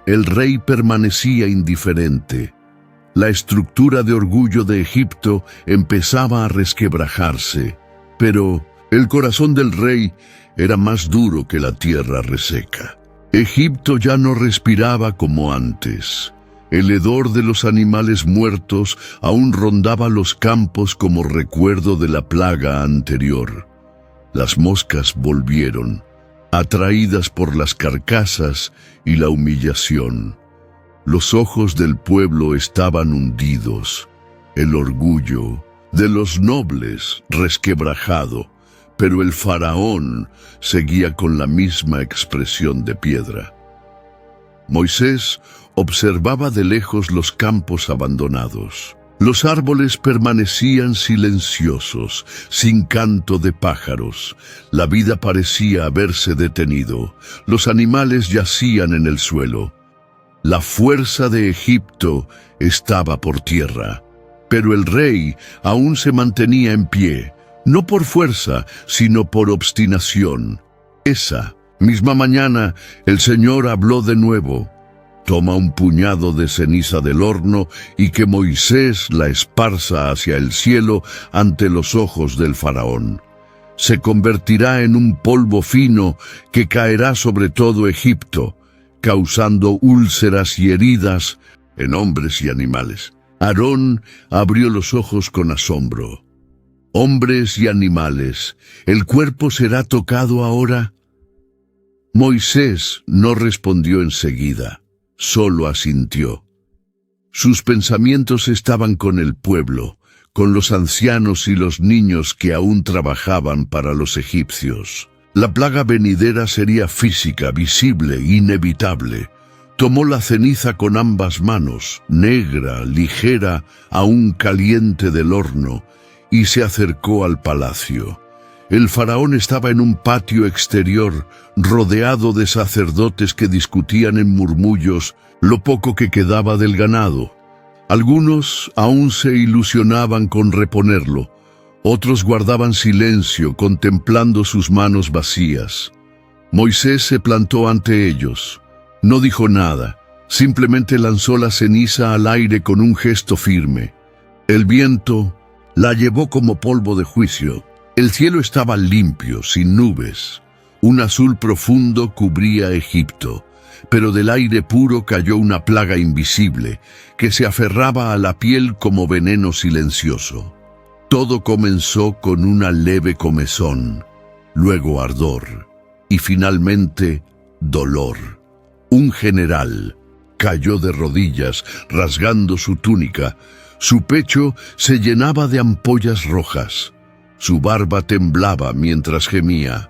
el rey permanecía indiferente. La estructura de orgullo de Egipto empezaba a resquebrajarse, pero el corazón del rey era más duro que la tierra reseca. Egipto ya no respiraba como antes. El hedor de los animales muertos aún rondaba los campos como recuerdo de la plaga anterior. Las moscas volvieron, atraídas por las carcasas y la humillación. Los ojos del pueblo estaban hundidos, el orgullo de los nobles resquebrajado, pero el faraón seguía con la misma expresión de piedra. Moisés observaba de lejos los campos abandonados. Los árboles permanecían silenciosos, sin canto de pájaros. La vida parecía haberse detenido. Los animales yacían en el suelo. La fuerza de Egipto estaba por tierra, pero el rey aún se mantenía en pie, no por fuerza, sino por obstinación. Esa misma mañana, el Señor habló de nuevo. «Toma un puñado de ceniza del horno y que Moisés la esparza hacia el cielo ante los ojos del faraón. Se convertirá en un polvo fino que caerá sobre todo Egipto, causando úlceras y heridas en hombres y animales». Aarón abrió los ojos con asombro. «¿Hombres y animales, el cuerpo será tocado ahora?» Moisés no respondió enseguida, solo asintió. Sus pensamientos estaban con el pueblo, con los ancianos y los niños que aún trabajaban para los egipcios. La plaga venidera sería física, visible, inevitable. Tomó la ceniza con ambas manos, negra, ligera, aún caliente del horno, y se acercó al palacio. El faraón estaba en un patio exterior, rodeado de sacerdotes que discutían en murmullos lo poco que quedaba del ganado. Algunos aún se ilusionaban con reponerlo, otros guardaban silencio, contemplando sus manos vacías. Moisés se plantó ante ellos. No dijo nada, Simplemente lanzó la ceniza al aire con un gesto firme. El viento la llevó como polvo de juicio. El cielo estaba limpio, sin nubes. Un azul profundo cubría Egipto, pero del aire puro cayó una plaga invisible que se aferraba a la piel como veneno silencioso. Todo comenzó con una leve comezón, luego ardor y finalmente dolor. Un general cayó de rodillas, rasgando su túnica. Su pecho se llenaba de ampollas rojas. Su barba temblaba mientras gemía.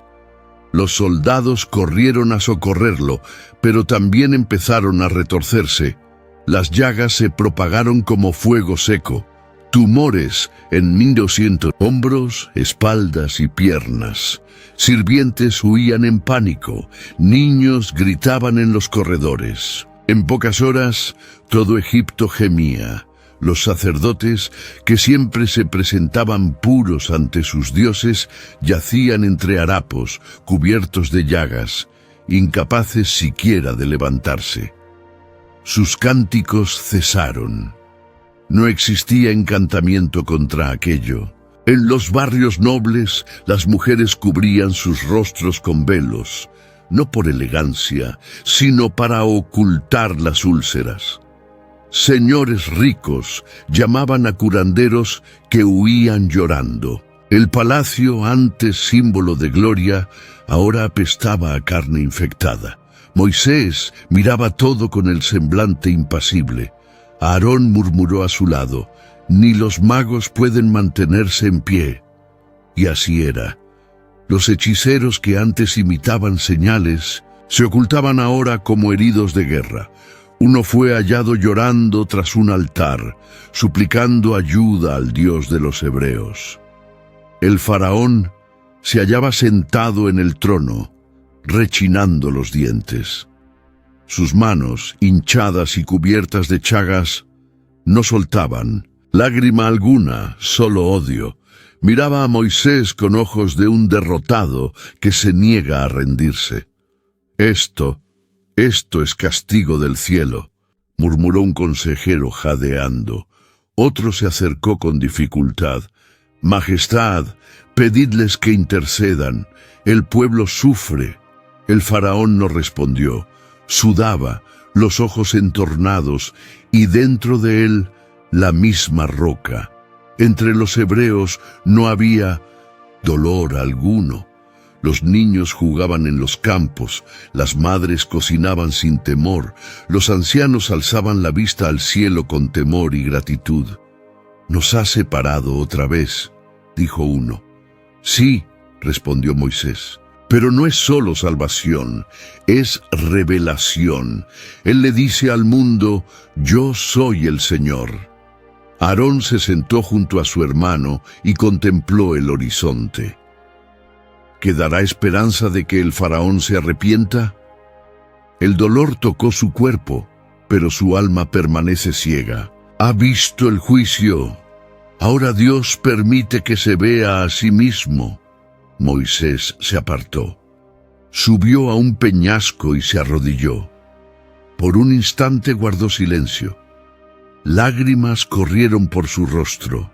Los soldados corrieron a socorrerlo, pero también empezaron a retorcerse. Las llagas se propagaron como fuego seco. Tumores en 1200 hombros, espaldas y piernas. Sirvientes huían en pánico. Niños gritaban en los corredores. En pocas horas, todo Egipto gemía. Los sacerdotes, que siempre se presentaban puros ante sus dioses, yacían entre harapos, cubiertos de llagas, incapaces siquiera de levantarse. Sus cánticos cesaron. No existía encantamiento contra aquello. En los barrios nobles, las mujeres cubrían sus rostros con velos, no por elegancia, sino para ocultar las úlceras. Señores ricos llamaban a curanderos que huían llorando. El palacio, antes símbolo de gloria, ahora apestaba a carne infectada. Moisés miraba todo con el semblante impasible. Aarón murmuró a su lado: «Ni los magos pueden mantenerse en pie». Y así era. Los hechiceros que antes imitaban señales, se ocultaban ahora como heridos de guerra. Uno fue hallado llorando tras un altar, suplicando ayuda al Dios de los hebreos. El faraón se hallaba sentado en el trono, rechinando los dientes. Sus manos, hinchadas y cubiertas de chagas, no soltaban lágrima alguna, solo odio. Miraba a Moisés con ojos de un derrotado que se niega a rendirse. Esto es castigo del cielo», murmuró un consejero jadeando. Otro se acercó con dificultad. «Majestad, pedidles que intercedan. El pueblo sufre». El faraón no respondió. Sudaba, los ojos entornados, y dentro de él la misma roca. Entre los hebreos no había dolor alguno. Los niños jugaban en los campos, las madres cocinaban sin temor, los ancianos alzaban la vista al cielo con temor y gratitud. «Nos ha separado otra vez», dijo uno. «Sí», respondió Moisés, «pero no es solo salvación, es revelación. Él le dice al mundo: yo soy el Señor». Aarón se sentó junto a su hermano y contempló el horizonte. ¿Quedará esperanza de que el faraón se arrepienta? El dolor tocó su cuerpo, pero su alma permanece ciega. Ha visto el juicio. Ahora Dios permite que se vea a sí mismo. Moisés se apartó. Subió a un peñasco y se arrodilló. Por un instante guardó silencio. Lágrimas corrieron por su rostro.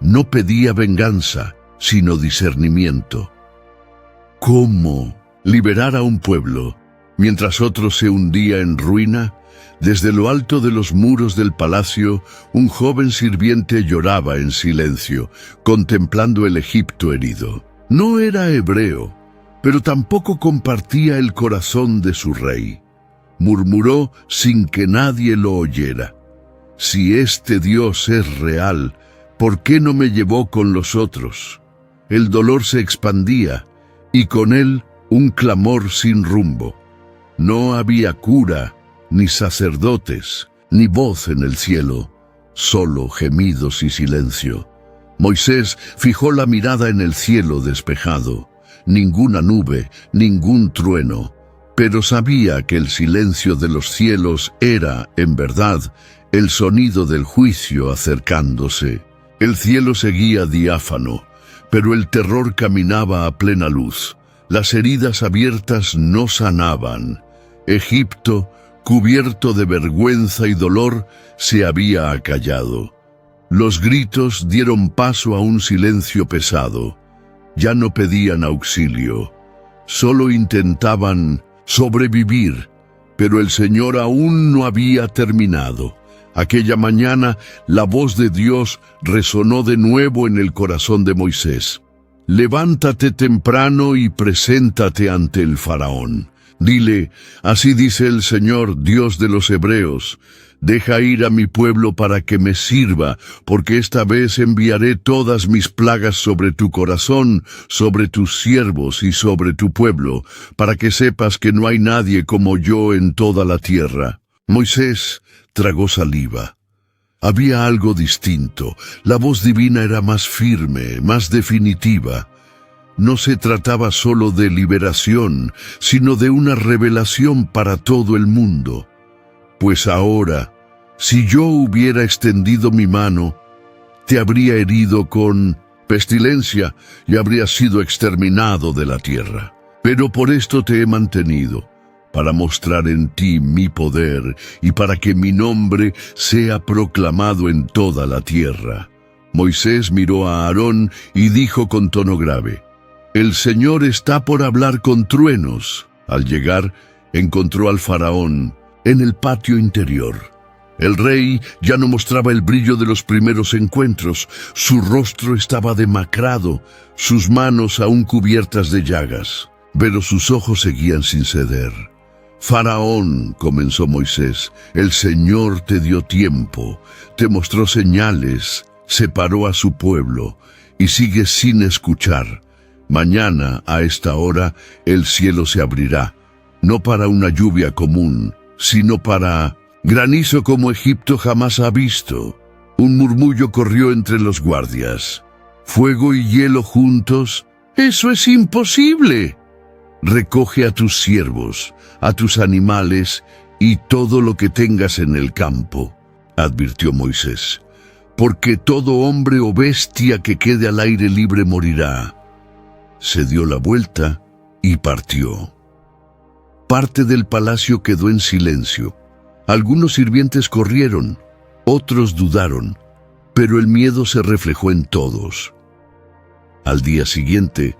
No pedía venganza, sino discernimiento. ¿Cómo liberar a un pueblo mientras otro se hundía en ruina? Desde lo alto de los muros del palacio, un joven sirviente lloraba en silencio, contemplando el Egipto herido. No era hebreo, pero tampoco compartía el corazón de su rey. Murmuró sin que nadie lo oyera: «Si este Dios es real, ¿por qué no me llevó con los otros?». El dolor se expandía, y con él un clamor sin rumbo. No había cura, ni sacerdotes, ni voz en el cielo, solo gemidos y silencio. Moisés fijó la mirada en el cielo despejado. Ninguna nube, ningún trueno, pero sabía que el silencio de los cielos era, en verdad, el sonido del juicio acercándose. El cielo seguía diáfano, pero el terror caminaba a plena luz. Las heridas abiertas no sanaban. Egipto cubierto de vergüenza y dolor, se había acallado. Los gritos dieron paso a un silencio pesado. Ya no pedían auxilio, solo intentaban sobrevivir, pero el Señor aún no había terminado. Aquella mañana la voz de Dios resonó de nuevo en el corazón de Moisés. Levántate temprano y preséntate ante el faraón. Dile, así dice el Señor, Dios de los hebreos, deja ir a mi pueblo para que me sirva, porque esta vez enviaré todas mis plagas sobre tu corazón, sobre tus siervos y sobre tu pueblo, para que sepas que no hay nadie como yo en toda la tierra. Moisés tragó saliva. Había algo distinto. La voz divina era más firme, más definitiva. No se trataba solo de liberación, sino de una revelación para todo el mundo. Pues ahora, si yo hubiera extendido mi mano, te habría herido con pestilencia y habrías sido exterminado de la tierra. Pero por esto te he mantenido, para mostrar en ti mi poder y para que mi nombre sea proclamado en toda la tierra. Moisés miró a Aarón y dijo con tono grave, «El Señor está por hablar con truenos». Al llegar, encontró al faraón en el patio interior. El rey ya no mostraba el brillo de los primeros encuentros. Su rostro estaba demacrado, sus manos aún cubiertas de llagas, pero sus ojos seguían sin ceder. «Faraón», comenzó Moisés, «el Señor te dio tiempo, te mostró señales, separó a su pueblo, y sigue sin escuchar. Mañana, a esta hora, el cielo se abrirá, no para una lluvia común, sino para granizo como Egipto jamás ha visto». Un murmullo corrió entre los guardias. «¿Fuego y hielo juntos? ¡Eso es imposible!». «Recoge a tus siervos, a tus animales y todo lo que tengas en el campo», advirtió Moisés, «porque todo hombre o bestia que quede al aire libre morirá». Se dio la vuelta y partió. Parte del palacio quedó en silencio. Algunos sirvientes corrieron, otros dudaron, pero el miedo se reflejó en todos. Al día siguiente,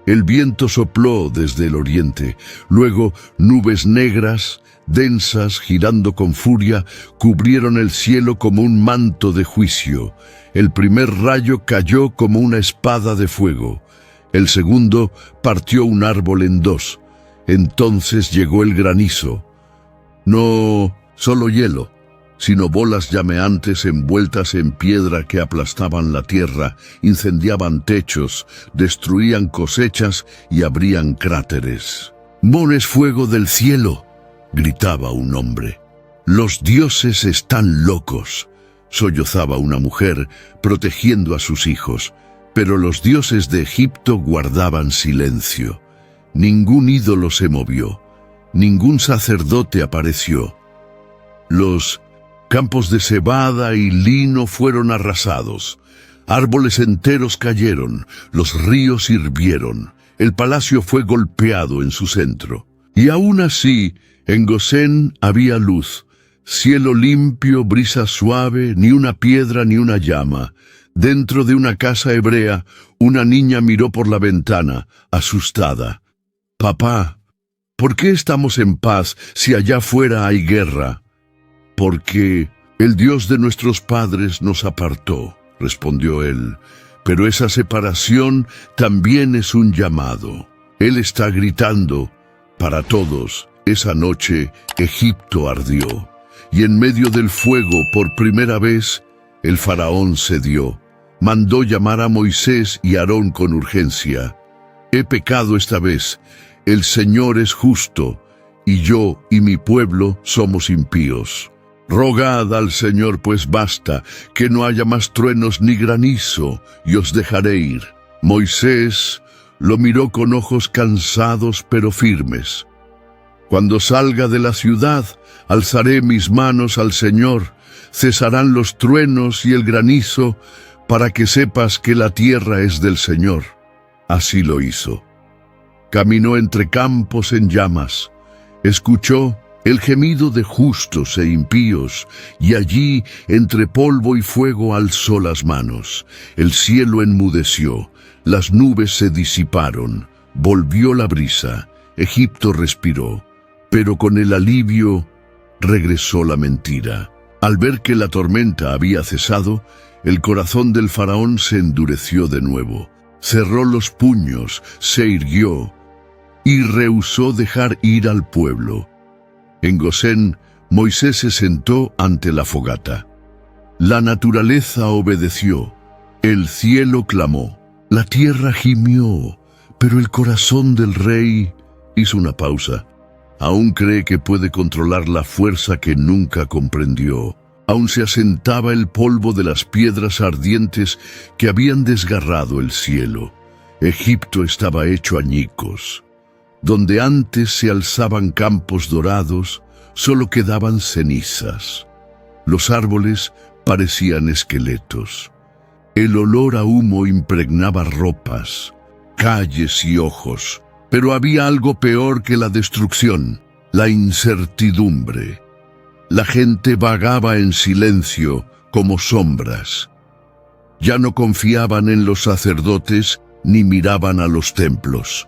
el viento sopló desde el oriente. Luego, nubes negras, densas, girando con furia, cubrieron el cielo como un manto de juicio. El primer rayo cayó como una espada de fuego. El segundo partió un árbol en dos. Entonces llegó el granizo. No solo hielo, sino bolas llameantes envueltas en piedra que aplastaban la tierra, incendiaban techos, destruían cosechas y abrían cráteres. «¡Mon es fuego del cielo!», gritaba un hombre. «Los dioses están locos», sollozaba una mujer, protegiendo a sus hijos. Pero los dioses de Egipto guardaban silencio. Ningún ídolo se movió, ningún sacerdote apareció. Los campos de cebada y lino fueron arrasados. Árboles enteros cayeron, los ríos hirvieron. El palacio fue golpeado en su centro. Y aún así, en Gosén había luz, cielo limpio, brisa suave, ni una piedra ni una llama. Dentro de una casa hebrea, una niña miró por la ventana, asustada. «Papá, ¿por qué estamos en paz si allá afuera hay guerra?» «Porque el Dios de nuestros padres nos apartó», respondió él. «Pero esa separación también es un llamado. Él está gritando para todos. Esa noche Egipto ardió, y en medio del fuego, por primera vez, el faraón cedió. Mandó llamar a Moisés y Aarón con urgencia. «He pecado esta vez. El Señor es justo, y yo y mi pueblo somos impíos. Rogad al Señor, pues basta, que no haya más truenos ni granizo, y os dejaré ir». Moisés lo miró con ojos cansados pero firmes. «Cuando salga de la ciudad, alzaré mis manos al Señor, cesarán los truenos y el granizo, para que sepas que la tierra es del Señor». Así lo hizo. Caminó entre campos en llamas, escuchó el gemido de justos e impíos, y allí, entre polvo y fuego, alzó las manos. El cielo enmudeció, las nubes se disiparon, volvió la brisa, Egipto respiró, pero con el alivio regresó la mentira. Al ver que la tormenta había cesado, el corazón del faraón se endureció de nuevo. Cerró los puños, se irguió y rehusó dejar ir al pueblo. En Gosén, Moisés se sentó ante la fogata. La naturaleza obedeció, el cielo clamó, la tierra gimió, pero el corazón del rey hizo una pausa. Aún cree que puede controlar la fuerza que nunca comprendió. Aún se asentaba el polvo de las piedras ardientes que habían desgarrado el cielo. Egipto estaba hecho añicos. Donde antes se alzaban campos dorados, solo quedaban cenizas. Los árboles parecían esqueletos. El olor a humo impregnaba ropas, calles y ojos. Pero había algo peor que la destrucción, la incertidumbre. La gente vagaba en silencio, como sombras. Ya no confiaban en los sacerdotes ni miraban a los templos.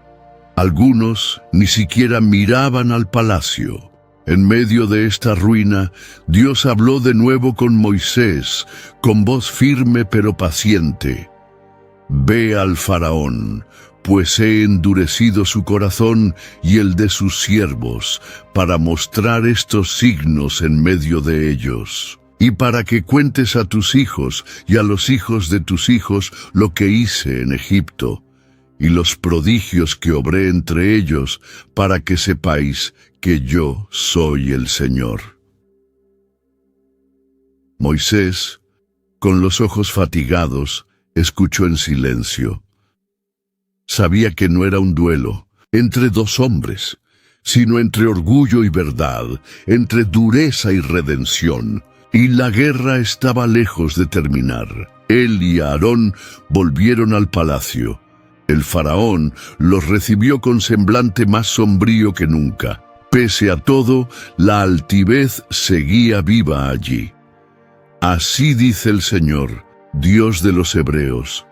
Algunos ni siquiera miraban al palacio. En medio de esta ruina, Dios habló de nuevo con Moisés, con voz firme pero paciente. Ve al faraón, pues he endurecido su corazón y el de sus siervos, para mostrar estos signos en medio de ellos, y para que cuentes a tus hijos y a los hijos de tus hijos lo que hice en Egipto, y los prodigios que obré entre ellos, para que sepáis que yo soy el Señor. Moisés, con los ojos fatigados, escuchó en silencio. Sabía que no era un duelo entre dos hombres, sino entre orgullo y verdad, entre dureza y redención, y la guerra estaba lejos de terminar. Él y Aarón volvieron al palacio. El faraón los recibió con semblante más sombrío que nunca. Pese a todo, la altivez seguía viva allí. Así dice el Señor, Dios de los hebreos: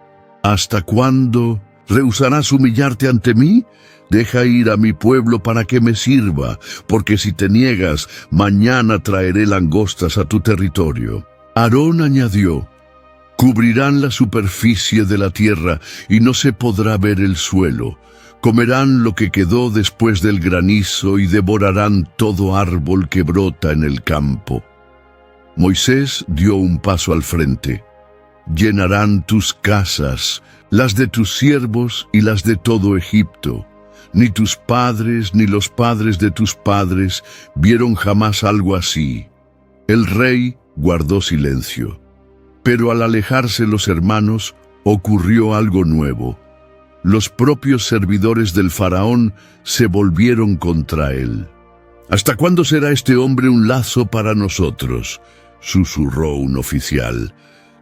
¿hasta cuándo rehusarás humillarte ante mí? Deja ir a mi pueblo para que me sirva, porque si te niegas, mañana traeré langostas a tu territorio. Aarón añadió: cubrirán la superficie de la tierra y no se podrá ver el suelo. Comerán lo que quedó después del granizo y devorarán todo árbol que brota en el campo. Moisés dio un paso al frente. Llenarán tus casas, las de tus siervos y las de todo Egipto. Ni tus padres ni los padres de tus padres vieron jamás algo así. El rey guardó silencio. Pero al alejarse los hermanos, ocurrió algo nuevo. Los propios servidores del faraón se volvieron contra él. ¿Hasta cuándo será este hombre un lazo para nosotros?, susurró un oficial.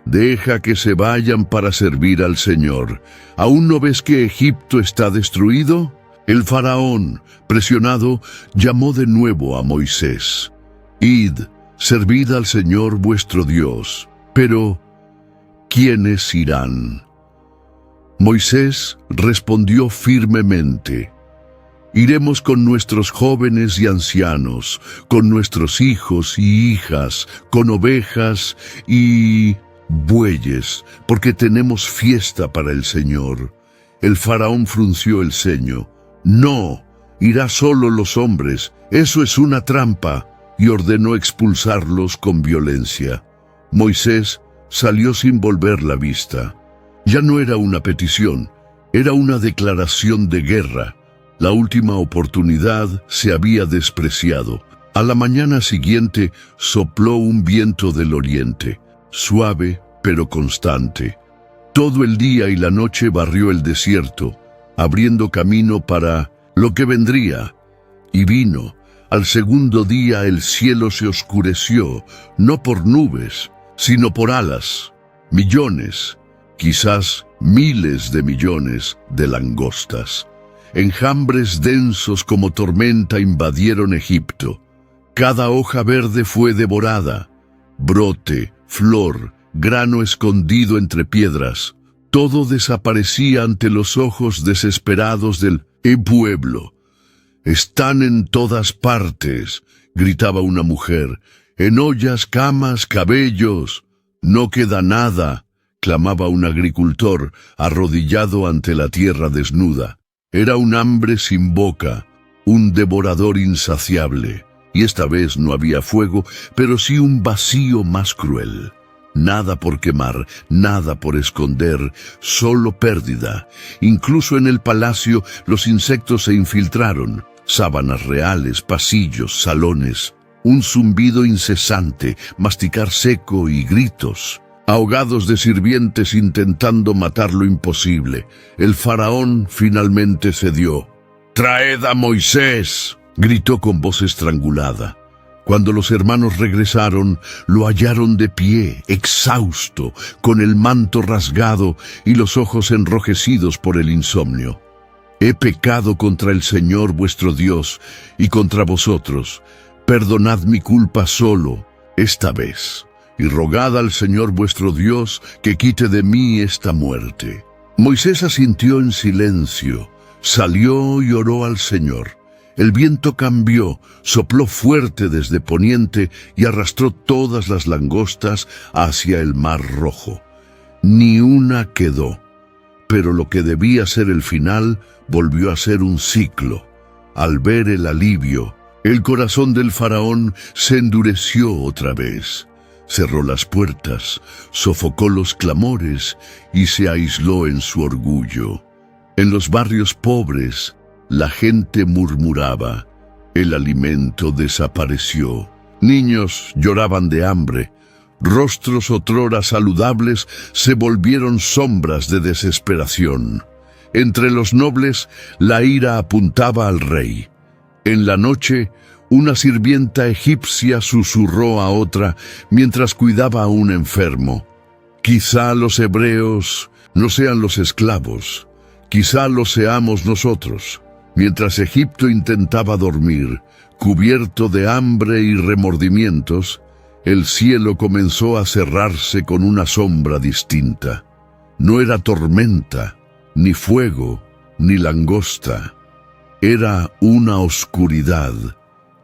Deja que se vayan para servir al Señor. ¿Aún no ves que Egipto está destruido? El faraón, presionado, llamó de nuevo a Moisés. Id, servid al Señor vuestro Dios. Pero, ¿quiénes irán? Moisés respondió firmemente: iremos con nuestros jóvenes y ancianos, con nuestros hijos y hijas, con ovejas y bueyes, porque tenemos fiesta para el Señor. El faraón frunció el ceño. No, irá solo los hombres, eso es una trampa, y ordenó expulsarlos con violencia. Moisés salió sin volver la vista. Ya no era una petición, era una declaración de guerra. La última oportunidad se había despreciado. A la mañana siguiente sopló un viento del oriente, suave pero constante. Todo el día y la noche barrió el desierto, abriendo camino para lo que vendría. Y vino. Al segundo día el cielo se oscureció, no por nubes, sino por alas. Millones, quizás miles de millones de langostas. Enjambres densos como tormenta invadieron Egipto. Cada hoja verde fue devorada, brote, flor, grano escondido entre piedras. Todo desaparecía ante los ojos desesperados del pueblo. «Están en todas partes», gritaba una mujer, «en ollas, camas, cabellos. No queda nada», clamaba un agricultor, arrodillado ante la tierra desnuda. Era un hambre sin boca, un devorador insaciable. Y esta vez no había fuego, pero sí un vacío más cruel. Nada por quemar, nada por esconder, solo pérdida. Incluso en el palacio los insectos se infiltraron. Sábanas reales, pasillos, salones. Un zumbido incesante, masticar seco y gritos. Ahogados de sirvientes intentando matar lo imposible. El faraón finalmente cedió. «¡Traed a Moisés!», gritó con voz estrangulada. Cuando los hermanos regresaron, lo hallaron de pie, exhausto, con el manto rasgado y los ojos enrojecidos por el insomnio. «He pecado contra el Señor vuestro Dios y contra vosotros. Perdonad mi culpa solo esta vez, y rogad al Señor vuestro Dios que quite de mí esta muerte». Moisés asintió en silencio, salió y oró al Señor. El viento cambió, sopló fuerte desde poniente y arrastró todas las langostas hacia el mar Rojo. Ni una quedó, pero lo que debía ser el final volvió a ser un ciclo. Al ver el alivio, el corazón del faraón se endureció otra vez. Cerró las puertas, sofocó los clamores y se aisló en su orgullo. En los barrios pobres, la gente murmuraba. El alimento desapareció. Niños lloraban de hambre. Rostros otrora saludables se volvieron sombras de desesperación. Entre los nobles, la ira apuntaba al rey. En la noche, una sirvienta egipcia susurró a otra mientras cuidaba a un enfermo. «Quizá los hebreos no sean los esclavos. Quizá lo seamos nosotros». Mientras Egipto intentaba dormir, cubierto de hambre y remordimientos, el cielo comenzó a cerrarse con una sombra distinta. No era tormenta, ni fuego, ni langosta. Era una oscuridad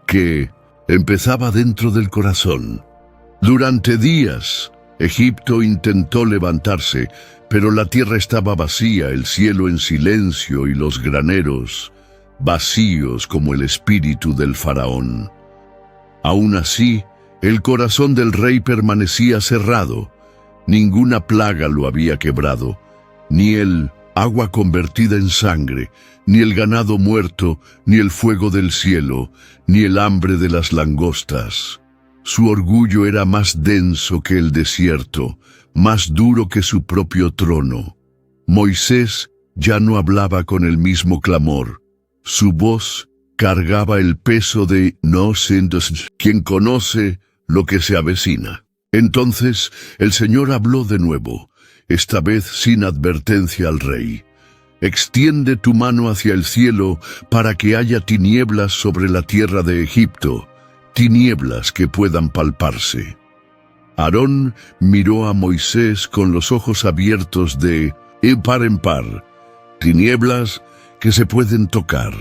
que empezaba dentro del corazón. Durante días, Egipto intentó levantarse, pero la tierra estaba vacía, el cielo en silencio y los graneros vacíos como el espíritu del faraón. Aún así, el corazón del rey permanecía cerrado. Ninguna plaga lo había quebrado, ni el agua convertida en sangre, ni el ganado muerto, ni el fuego del cielo, ni el hambre de las langostas. Su orgullo era más denso que el desierto, más duro que su propio trono. Moisés ya no hablaba con el mismo clamor. Su voz cargaba el peso de «no sientes quien conoce lo que se avecina». Entonces el Señor habló de nuevo, esta vez sin advertencia al rey. «Extiende tu mano hacia el cielo para que haya tinieblas sobre la tierra de Egipto, tinieblas que puedan palparse». Aarón miró a Moisés con los ojos abiertos de par en par, tinieblas que se pueden tocar.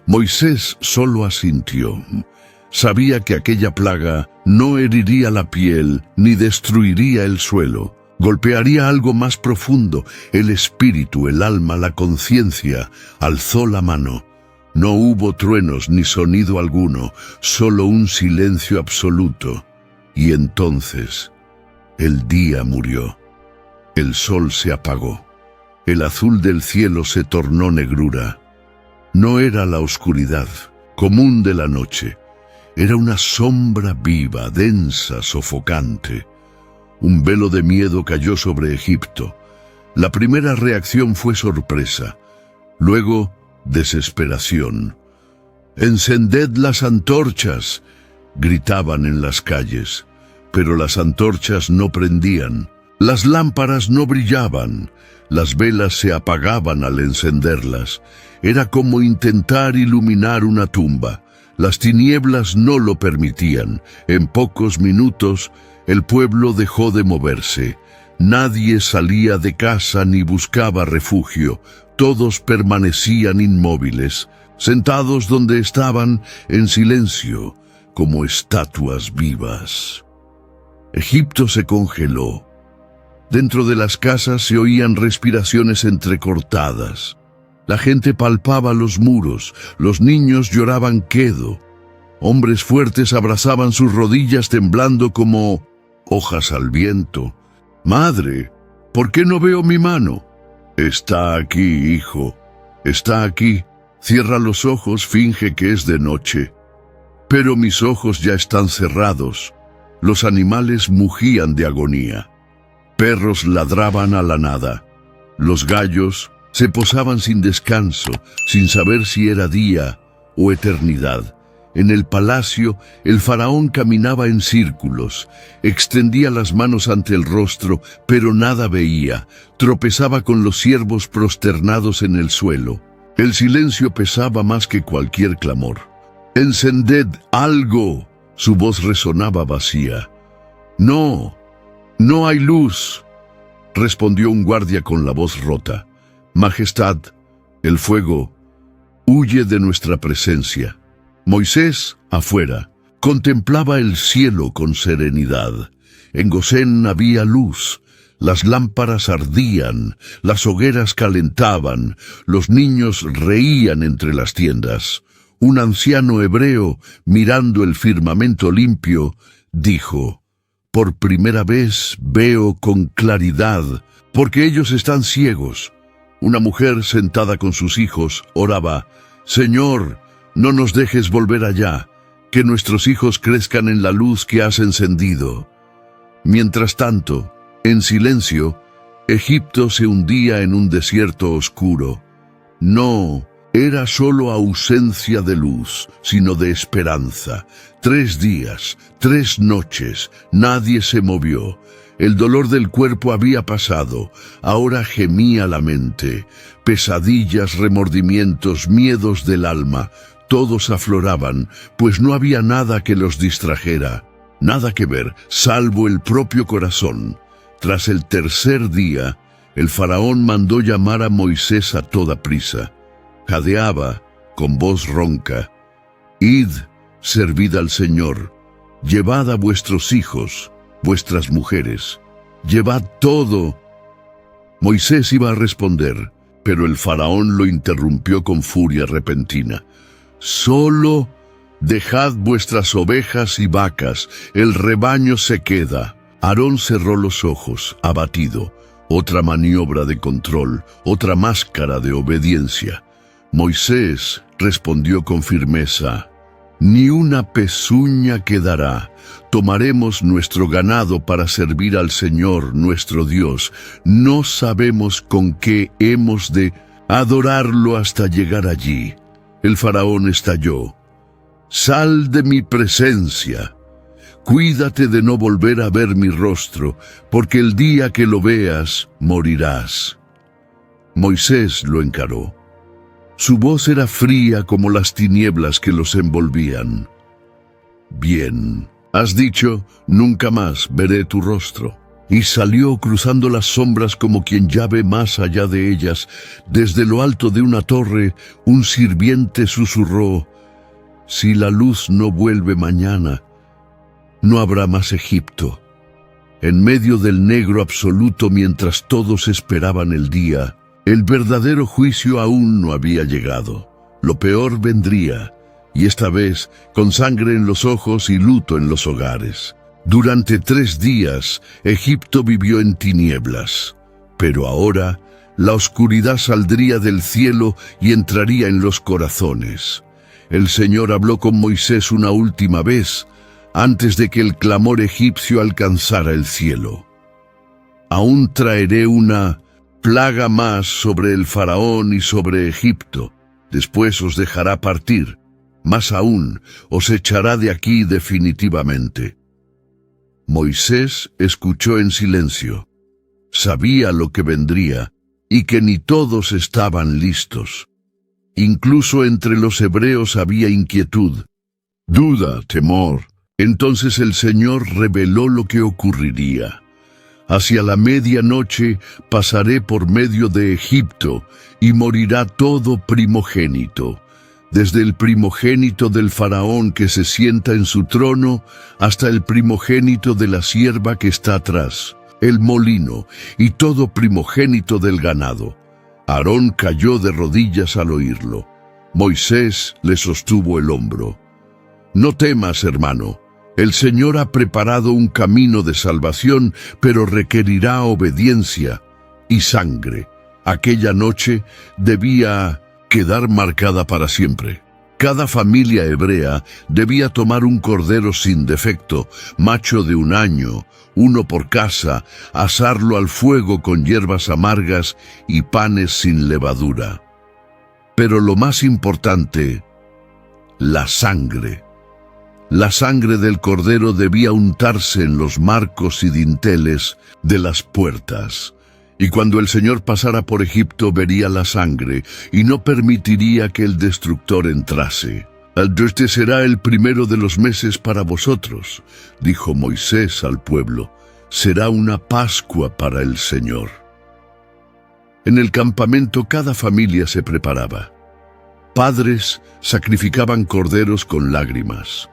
Moisés solo asintió. Sabía que aquella plaga no heriría la piel ni destruiría el suelo. Golpearía algo más profundo, el espíritu, el alma, la conciencia. Alzó la mano. No hubo truenos ni sonido alguno, solo un silencio absoluto. Y entonces, el día murió. El sol se apagó. El azul del cielo se tornó negrura. No era la oscuridad común de la noche. Era una sombra viva, densa, sofocante. Un velo de miedo cayó sobre Egipto. La primera reacción fue sorpresa. Luego, desesperación. «¡Encended las antorchas!», gritaban en las calles. Pero las antorchas no prendían. Las lámparas no brillaban. Las velas se apagaban al encenderlas. Era como intentar iluminar una tumba. Las tinieblas no lo permitían. En pocos minutos, el pueblo dejó de moverse. Nadie salía de casa ni buscaba refugio. Todos permanecían inmóviles, sentados donde estaban, en silencio, como estatuas vivas. Egipto se congeló. Dentro de las casas se oían respiraciones entrecortadas. La gente palpaba los muros, los niños lloraban quedo. Hombres fuertes abrazaban sus rodillas temblando como hojas al viento. «Madre, ¿por qué no veo mi mano?» «Está aquí, hijo, está aquí». Cierra los ojos, finge que es de noche. Pero mis ojos ya están cerrados. Los animales mugían de agonía. Perros ladraban a la nada. Los gallos se posaban sin descanso, sin saber si era día o eternidad. En el palacio, el faraón caminaba en círculos, extendía las manos ante el rostro, pero nada veía. Tropezaba con los siervos prosternados en el suelo. El silencio pesaba más que cualquier clamor. «¡Encended algo!» Su voz resonaba vacía. «No, no hay luz», respondió un guardia con la voz rota. «Majestad, el fuego huye de nuestra presencia». Moisés, afuera, contemplaba el cielo con serenidad. En Gosén había luz. Las lámparas ardían, las hogueras calentaban, los niños reían entre las tiendas. Un anciano hebreo, mirando el firmamento limpio, dijo: «Por primera vez veo con claridad, porque ellos están ciegos». Una mujer sentada con sus hijos oraba: «Señor, no nos dejes volver allá, que nuestros hijos crezcan en la luz que has encendido». Mientras tanto, en silencio, Egipto se hundía en un desierto oscuro. No era solo ausencia de luz, sino de esperanza. 3 días, 3 noches, nadie se movió. El dolor del cuerpo había pasado, ahora gemía la mente. Pesadillas, remordimientos, miedos del alma, todos afloraban, pues no había nada que los distrajera, nada que ver, salvo el propio corazón. Tras el 3er día, el faraón mandó llamar a Moisés a toda prisa. Jadeaba con voz ronca: «Id, servid al Señor, llevad a vuestros hijos, vuestras mujeres, llevad todo». Moisés iba a responder, pero el faraón lo interrumpió con furia repentina. «Solo dejad vuestras ovejas y vacas, el rebaño se queda». Aarón cerró los ojos, abatido. Otra maniobra de control, otra máscara de obediencia. Moisés respondió con firmeza: «Ni una pezuña quedará. Tomaremos nuestro ganado para servir al Señor nuestro Dios. No sabemos con qué hemos de adorarlo hasta llegar allí». El faraón estalló: «Sal de mi presencia. Cuídate de no volver a ver mi rostro, porque el día que lo veas, morirás». Moisés lo encaró. Su voz era fría como las tinieblas que los envolvían. «Bien, has dicho, nunca más veré tu rostro». Y salió cruzando las sombras como quien ya ve más allá de ellas. Desde lo alto de una torre, un sirviente susurró: «Si la luz no vuelve mañana, no habrá más Egipto». En medio del negro absoluto, mientras todos esperaban el día, el verdadero juicio aún no había llegado. Lo peor vendría, y esta vez con sangre en los ojos y luto en los hogares. Durante 3 días, Egipto vivió en tinieblas, pero ahora la oscuridad saldría del cielo y entraría en los corazones. El Señor habló con Moisés una última vez, antes de que el clamor egipcio alcanzara el cielo. «Aún traeré una plaga más sobre el faraón y sobre Egipto. Después os dejará partir. Más aún, os echará de aquí definitivamente». Moisés escuchó en silencio. Sabía lo que vendría y que ni todos estaban listos. Incluso entre los hebreos había inquietud. duda, temor. Entonces el Señor reveló lo que ocurriría. Hacia la medianoche pasaré por medio de Egipto, y morirá todo primogénito, desde el primogénito del faraón que se sienta en su trono, hasta el primogénito de la sierva que está atrás, el molino, y todo primogénito del ganado. Aarón cayó de rodillas al oírlo. Moisés le sostuvo el hombro. No temas, hermano. El Señor ha preparado un camino de salvación, pero requerirá obediencia y sangre. Aquella noche debía quedar marcada para siempre. Cada familia hebrea debía tomar un cordero sin defecto, macho de 1 año, uno por casa, asarlo al fuego con hierbas amargas y panes sin levadura. Pero lo más importante, la sangre. La sangre del cordero debía untarse en los marcos y dinteles de las puertas. Y cuando el Señor pasara por Egipto vería la sangre y no permitiría que el destructor entrase. Este será el primero de los meses para vosotros, dijo Moisés al pueblo. Será una Pascua para el Señor. En el campamento cada familia se preparaba. Padres sacrificaban corderos con lágrimas.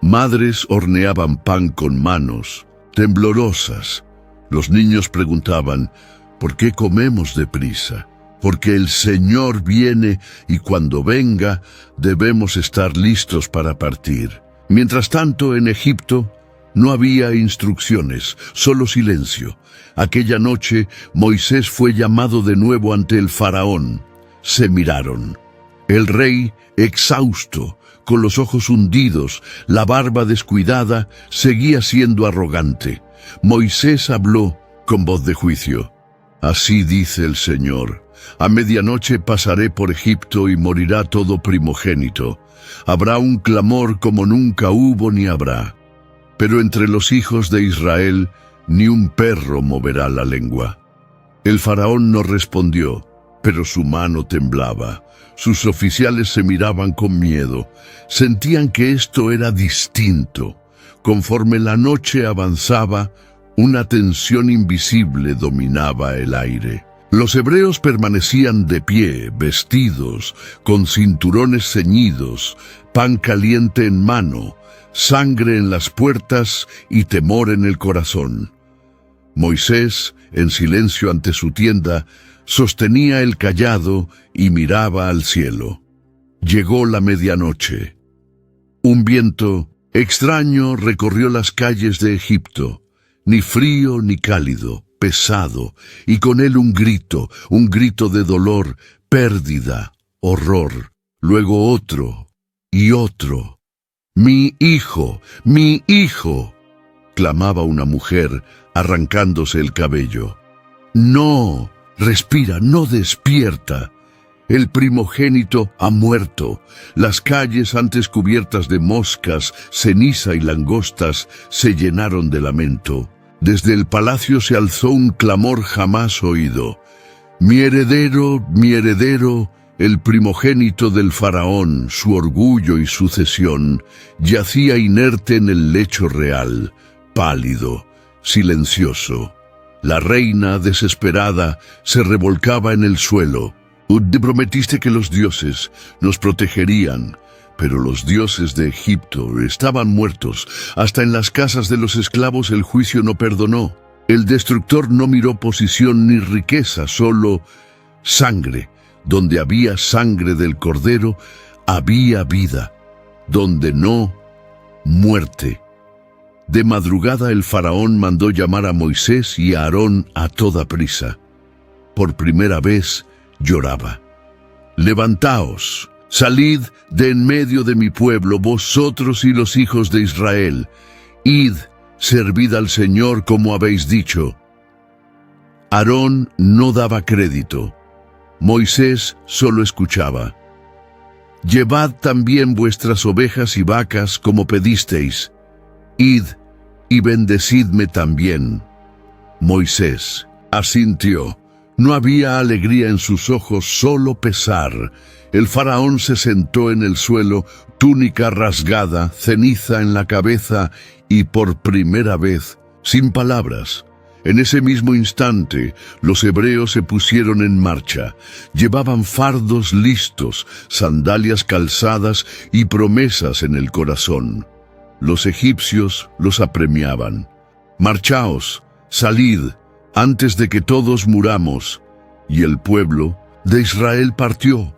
Madres horneaban pan con manos, temblorosas. Los niños preguntaban, ¿por qué comemos deprisa? Porque el Señor viene y cuando venga debemos estar listos para partir. Mientras tanto, en Egipto no había instrucciones, solo silencio. Aquella noche Moisés fue llamado de nuevo ante el faraón. Se miraron. El rey, exhausto, con los ojos hundidos, la barba descuidada, seguía siendo arrogante. Moisés habló con voz de juicio. Así dice el Señor, a medianoche pasaré por Egipto y morirá todo primogénito. Habrá un clamor como nunca hubo ni habrá. Pero entre los hijos de Israel ni un perro moverá la lengua. El faraón no respondió, pero su mano temblaba. Sus oficiales se miraban con miedo. Sentían que esto era distinto. Conforme la noche avanzaba, una tensión invisible dominaba el aire. Los hebreos permanecían de pie, vestidos, con cinturones ceñidos, pan caliente en mano, sangre en las puertas y temor en el corazón. Moisés, en silencio ante su tienda, sostenía el cayado y miraba al cielo. Llegó la medianoche. Un viento extraño recorrió las calles de Egipto, ni frío ni cálido, pesado, y con él un grito de dolor, pérdida, horror. Luego otro y otro. ¡Mi hijo! ¡Mi hijo!, clamaba una mujer, arrancándose el cabello. ¡No! Respira, no despierta. El primogénito ha muerto. Las calles antes cubiertas de moscas, ceniza y langostas se llenaron de lamento. Desde el palacio se alzó un clamor jamás oído. Mi heredero, el primogénito del faraón, su orgullo y sucesión, yacía inerte en el lecho real, pálido, silencioso. La reina, desesperada, se revolcaba en el suelo. Te prometiste que los dioses nos protegerían, pero los dioses de Egipto estaban muertos. Hasta en las casas de los esclavos el juicio no perdonó. El destructor no miró posición ni riqueza, solo sangre. Donde había sangre del cordero, había vida. Donde no, muerte. De madrugada el faraón mandó llamar a Moisés y a Aarón a toda prisa. Por primera vez lloraba. Levantaos, salid de en medio de mi pueblo, vosotros y los hijos de Israel. Id, servid al Señor como habéis dicho. Aarón no daba crédito. Moisés solo escuchaba. Llevad también vuestras ovejas y vacas como pedisteis. Id y bendecidme también. Moisés asintió. No había alegría en sus ojos, solo pesar. El faraón se sentó en el suelo, túnica rasgada, ceniza en la cabeza y por primera vez, sin palabras. En ese mismo instante, los hebreos se pusieron en marcha. Llevaban fardos listos, sandalias calzadas y promesas en el corazón. Los egipcios los apremiaban. «Marchaos, salid, antes de que todos muramos». Y el pueblo de Israel partió.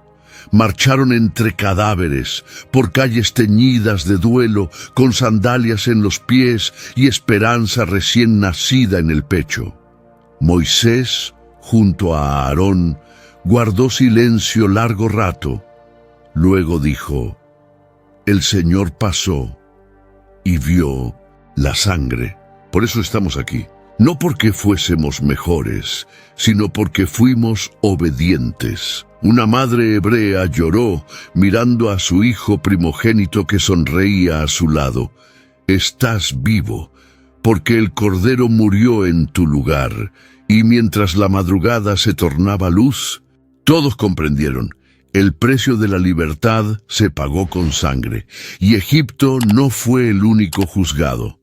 Marcharon entre cadáveres, por calles teñidas de duelo, con sandalias en los pies y esperanza recién nacida en el pecho. Moisés, junto a Aarón, guardó silencio largo rato. Luego dijo: «El Señor pasó y vio la sangre». Por eso estamos aquí. No porque fuésemos mejores, sino porque fuimos obedientes. Una madre hebrea lloró mirando a su hijo primogénito que sonreía a su lado. «Estás vivo, porque el cordero murió en tu lugar». Y mientras la madrugada se tornaba luz, todos comprendieron. El precio de la libertad se pagó con sangre, y Egipto no fue el único juzgado.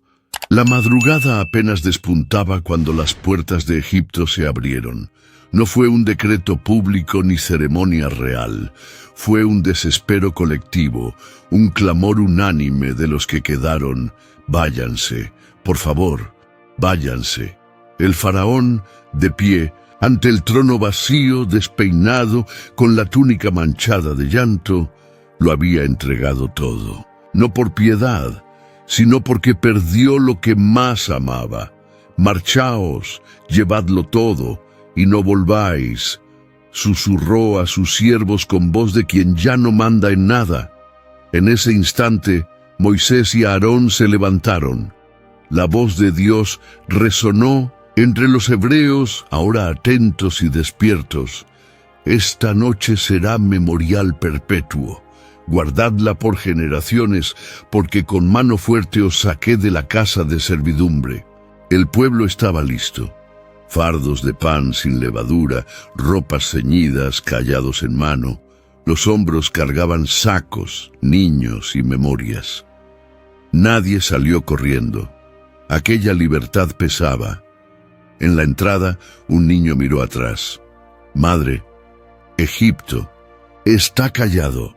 La madrugada apenas despuntaba cuando las puertas de Egipto se abrieron. No fue un decreto público ni ceremonia real. Fue un desespero colectivo, un clamor unánime de los que quedaron. «Váyanse, por favor, váyanse». El faraón, de pie, ante el trono vacío, despeinado, con la túnica manchada de llanto, lo había entregado todo. No por piedad, sino porque perdió lo que más amaba. «Marchaos, llevadlo todo, y no volváis», susurró a sus siervos con voz de quien ya no manda en nada. En ese instante, Moisés y Aarón se levantaron. La voz de Dios resonó entre los hebreos, ahora atentos y despiertos. «Esta noche será memorial perpetuo. Guardadla por generaciones, porque con mano fuerte os saqué de la casa de servidumbre». El pueblo estaba listo. Fardos de pan sin levadura, ropas ceñidas, callados en mano. Los hombros cargaban sacos, niños y memorias. Nadie salió corriendo. Aquella libertad pesaba. En la entrada, un niño miró atrás. «Madre, Egipto está callado».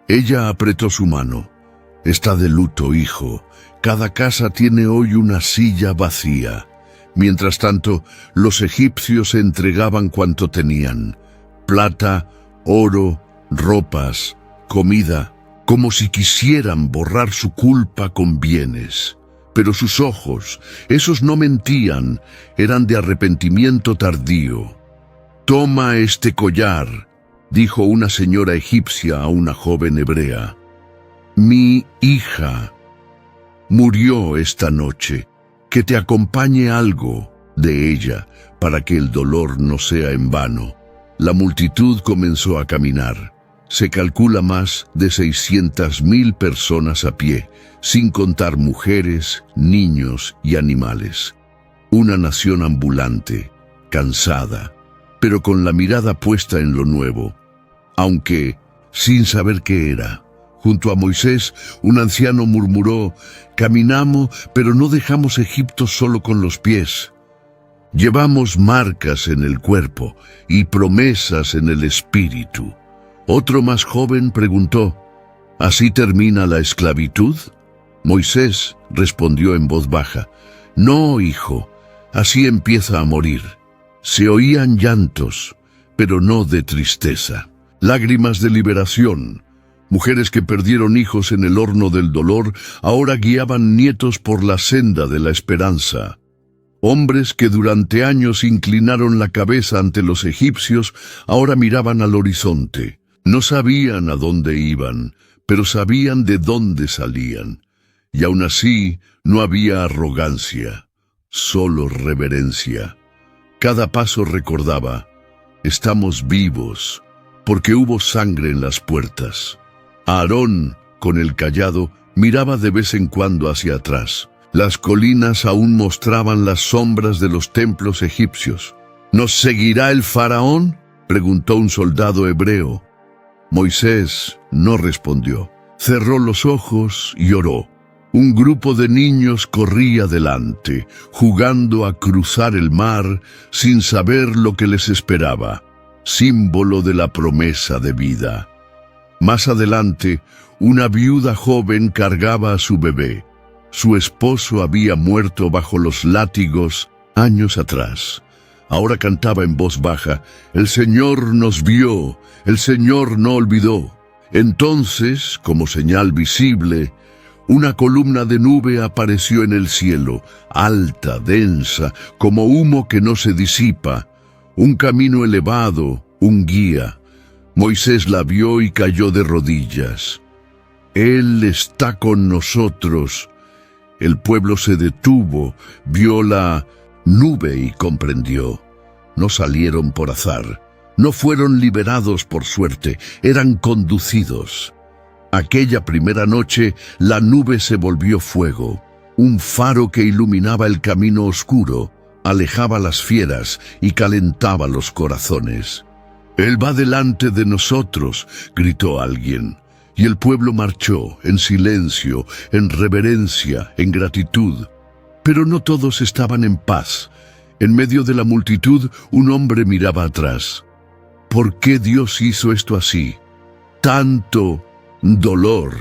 Ella apretó su mano. «Está de luto, hijo. Cada casa tiene hoy una silla vacía». Mientras tanto, los egipcios entregaban cuanto tenían: plata, oro, ropas, comida, como si quisieran borrar su culpa con bienes. Pero sus ojos, esos no mentían, eran de arrepentimiento tardío. «Toma este collar», dijo una señora egipcia a una joven hebrea. «Mi hija murió esta noche. Que te acompañe algo de ella para que el dolor no sea en vano». La multitud comenzó a caminar. Se calcula más de 600,000 personas a pie, sin contar mujeres, niños y animales. Una nación ambulante, cansada, pero con la mirada puesta en lo nuevo, aunque sin saber qué era. Junto a Moisés, un anciano murmuró: «Caminamos, pero no dejamos Egipto solo con los pies. Llevamos marcas en el cuerpo y promesas en el espíritu». Otro más joven preguntó: «¿Así termina la esclavitud?». Moisés respondió en voz baja: «No, hijo, así empieza a morir». Se oían llantos, pero no de tristeza. Lágrimas de liberación. Mujeres que perdieron hijos en el horno del dolor ahora guiaban nietos por la senda de la esperanza. Hombres que durante años inclinaron la cabeza ante los egipcios ahora miraban al horizonte. No sabían a dónde iban, pero sabían de dónde salían. Y aún así no había arrogancia, solo reverencia. Cada paso recordaba: estamos vivos, porque hubo sangre en las puertas. Aarón, con el cayado, miraba de vez en cuando hacia atrás. Las colinas aún mostraban las sombras de los templos egipcios. ¿Nos seguirá el faraón?, preguntó un soldado hebreo. Moisés no respondió. Cerró los ojos y oró. Un grupo de niños corría delante, jugando a cruzar el mar sin saber lo que les esperaba, símbolo de la promesa de vida. Más adelante, una viuda joven cargaba a su bebé. Su esposo había muerto bajo los látigos años atrás. Ahora cantaba en voz baja: «El Señor nos vio, el Señor no olvidó». Entonces, como señal visible, una columna de nube apareció en el cielo, alta, densa, como humo que no se disipa, un camino elevado, un guía. Moisés la vio y cayó de rodillas. Él está con nosotros. El pueblo se detuvo, vio la nube y comprendió. No salieron por azar, no fueron liberados por suerte, eran conducidos. Aquella primera noche, la nube se volvió fuego, un faro que iluminaba el camino oscuro, alejaba las fieras y calentaba los corazones. «Él va delante de nosotros», gritó alguien, y el pueblo marchó en silencio, en reverencia, en gratitud. Pero no todos estaban en paz. En medio de la multitud, un hombre miraba atrás. ¿Por qué Dios hizo esto así? Tanto dolor,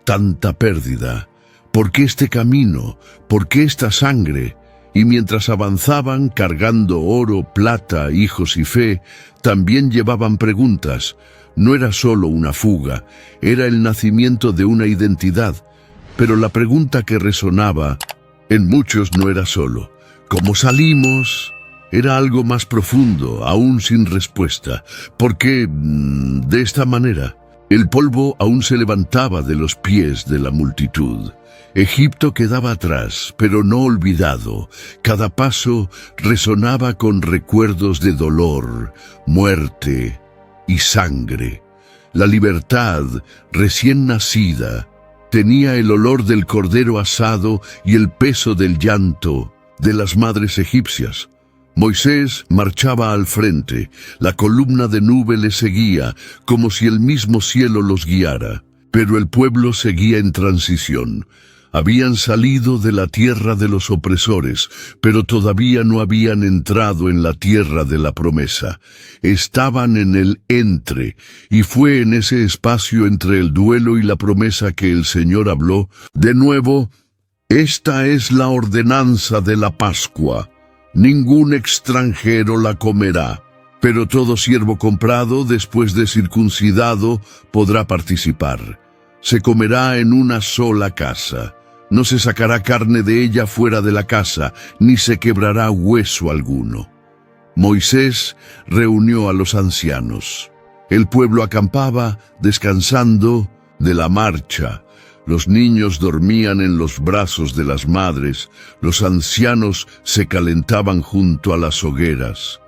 tanta pérdida. ¿Por qué este camino? ¿Por qué esta sangre? Y mientras avanzaban cargando oro, plata, hijos y fe, también llevaban preguntas. No era solo una fuga, era el nacimiento de una identidad. Pero la pregunta que resonaba en muchos no era solo ¿cómo salimos? Era algo más profundo, aún sin respuesta. ¿Por qué de esta manera? El polvo aún se levantaba de los pies de la multitud. Egipto quedaba atrás, pero no olvidado. Cada paso resonaba con recuerdos de dolor, muerte y sangre. La libertad, recién nacida, tenía el olor del cordero asado y el peso del llanto de las madres egipcias. Moisés marchaba al frente, la columna de nube le seguía, como si el mismo cielo los guiara. Pero el pueblo seguía en transición. Habían salido de la tierra de los opresores, pero todavía no habían entrado en la tierra de la promesa. Estaban en el entre, y fue en ese espacio entre el duelo y la promesa que el Señor habló. De nuevo, esta es la ordenanza de la Pascua. Ningún extranjero la comerá, pero todo siervo comprado después de circuncidado podrá participar. Se comerá en una sola casa. No se sacará carne de ella fuera de la casa, ni se quebrará hueso alguno. Moisés reunió a los ancianos. El pueblo acampaba, descansando de la marcha. Los niños dormían en los brazos de las madres, los ancianos se calentaban junto a las hogueras.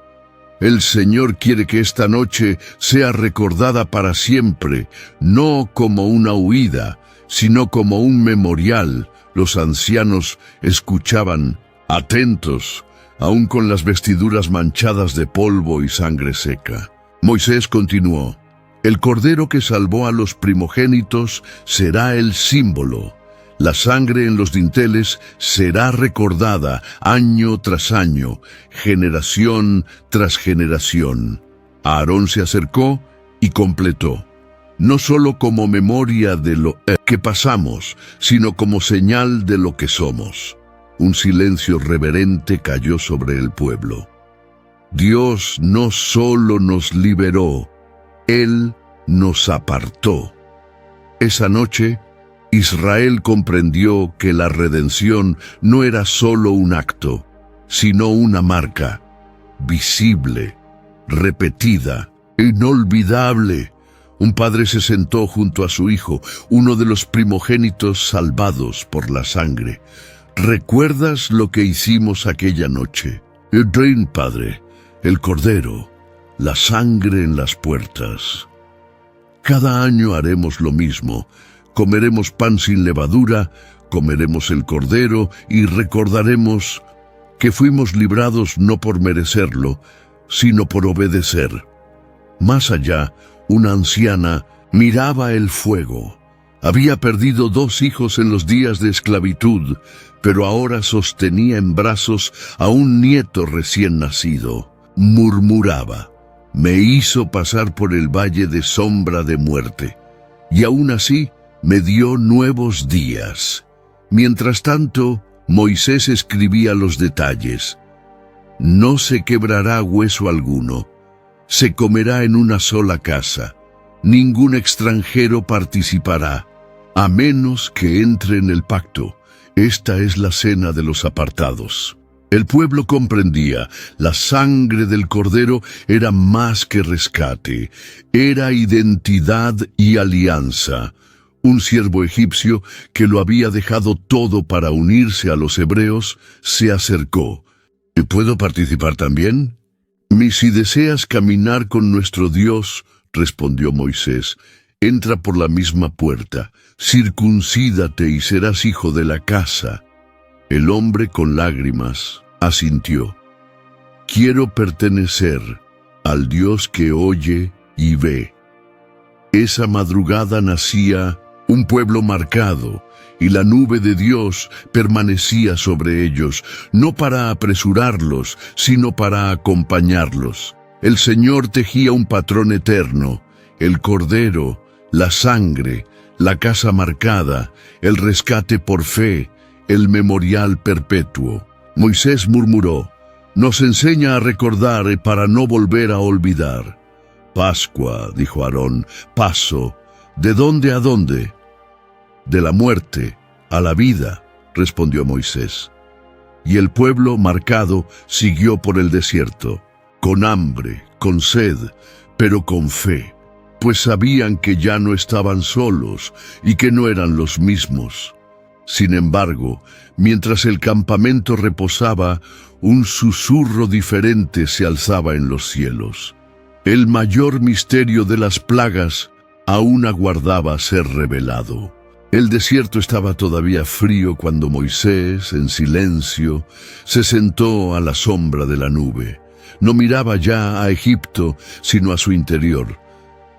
El Señor quiere que esta noche sea recordada para siempre, no como una huida, sino como un memorial. Los ancianos escuchaban, atentos, aún con las vestiduras manchadas de polvo y sangre seca. Moisés continuó: «El cordero que salvó a los primogénitos será el símbolo. La sangre en los dinteles será recordada año tras año, generación tras generación». Aarón se acercó y completó: «No solo como memoria de lo que pasamos, sino como señal de lo que somos». Un silencio reverente cayó sobre el pueblo. Dios no solo nos liberó, Él nos apartó. Esa noche, Israel comprendió que la redención no era solo un acto, sino una marca, visible, repetida, inolvidable. Un padre se sentó junto a su hijo, uno de los primogénitos salvados por la sangre. ¿Recuerdas lo que hicimos aquella noche? El tren, padre, el cordero, la sangre en las puertas. Cada año haremos lo mismo. Comeremos pan sin levadura, comeremos el cordero y recordaremos que fuimos librados no por merecerlo, sino por obedecer. Más allá, una anciana miraba el fuego. Había perdido 2 hijos en los días de esclavitud, pero ahora sostenía en brazos a un nieto recién nacido. Murmuraba: me hizo pasar por el valle de sombra de muerte, y aún así me dio nuevos días. Mientras tanto, Moisés escribía los detalles. No se quebrará hueso alguno, se comerá en una sola casa, ningún extranjero participará, a menos que entre en el pacto. Esta es la cena de los apartados. El pueblo comprendía, la sangre del cordero era más que rescate, era identidad y alianza. Un siervo egipcio que lo había dejado todo para unirse a los hebreos se acercó. ¿Puedo participar también? Si deseas caminar con nuestro Dios, respondió Moisés, entra por la misma puerta, circuncídate y serás hijo de la casa. El hombre con lágrimas asintió. Quiero pertenecer al Dios que oye y ve. Esa madrugada nacía un pueblo marcado, y la nube de Dios permanecía sobre ellos, no para apresurarlos, sino para acompañarlos. El Señor tejía un patrón eterno: el cordero, la sangre, la casa marcada, el rescate por fe, el memorial perpetuo. Moisés murmuró: nos enseña a recordar para no volver a olvidar. Pascua, dijo Aarón, paso. ¿De dónde a dónde? De la muerte a la vida, respondió Moisés. Y el pueblo marcado siguió por el desierto, con hambre, con sed, pero con fe, pues sabían que ya no estaban solos y que no eran los mismos. Sin embargo, mientras el campamento reposaba, un susurro diferente se alzaba en los cielos. El mayor misterio de las plagas aún aguardaba ser revelado. El desierto estaba todavía frío cuando Moisés, en silencio, se sentó a la sombra de la nube. No miraba ya a Egipto, sino a su interior.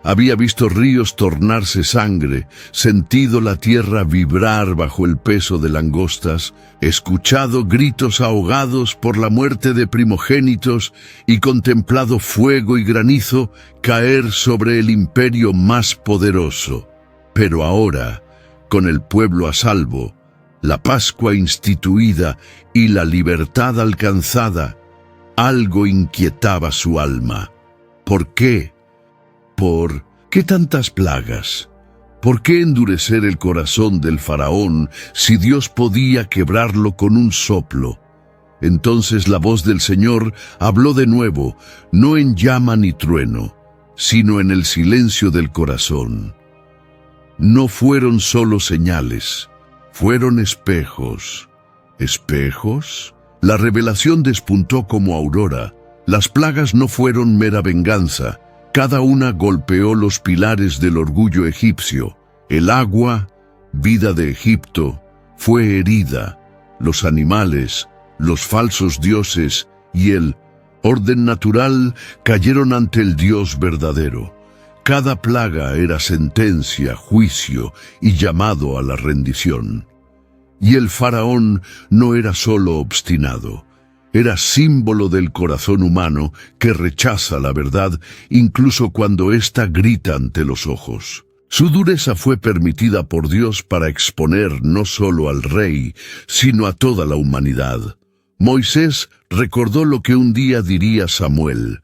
Había visto ríos tornarse sangre, sentido la tierra vibrar bajo el peso de langostas, escuchado gritos ahogados por la muerte de primogénitos y contemplado fuego y granizo caer sobre el imperio más poderoso. Pero ahora, con el pueblo a salvo, la Pascua instituida y la libertad alcanzada, algo inquietaba su alma. ¿Por qué? ¿Por qué tantas plagas? ¿Por qué endurecer el corazón del faraón si Dios podía quebrarlo con un soplo? Entonces la voz del Señor habló de nuevo, no en llama ni trueno, sino en el silencio del corazón. No fueron solo señales, fueron espejos. ¿Espejos? La revelación despuntó como aurora. Las plagas no fueron mera venganza. Cada una golpeó los pilares del orgullo egipcio. El agua, vida de Egipto, fue herida. Los animales, los falsos dioses y el orden natural cayeron ante el Dios verdadero. Cada plaga era sentencia, juicio y llamado a la rendición. Y el faraón no era solo obstinado, era símbolo del corazón humano que rechaza la verdad incluso cuando ésta grita ante los ojos. Su dureza fue permitida por Dios para exponer no solo al rey, sino a toda la humanidad. Moisés recordó lo que un día diría Samuel: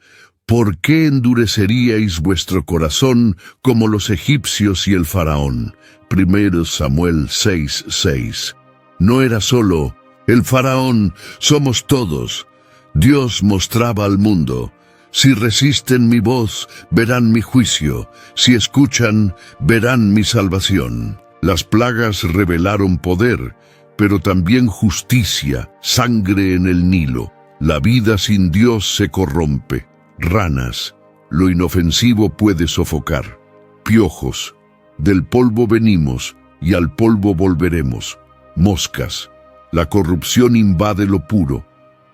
¿por qué endureceríais vuestro corazón como los egipcios y el faraón? 1 Samuel 6:6. No era solo el faraón, somos todos. Dios mostraba al mundo: si resisten mi voz, verán mi juicio; si escuchan, verán mi salvación. Las plagas revelaron poder, pero también justicia, sangre en el Nilo. La vida sin Dios se corrompe. Ranas, lo inofensivo puede sofocar. Piojos, del polvo venimos y al polvo volveremos. Moscas, la corrupción invade lo puro.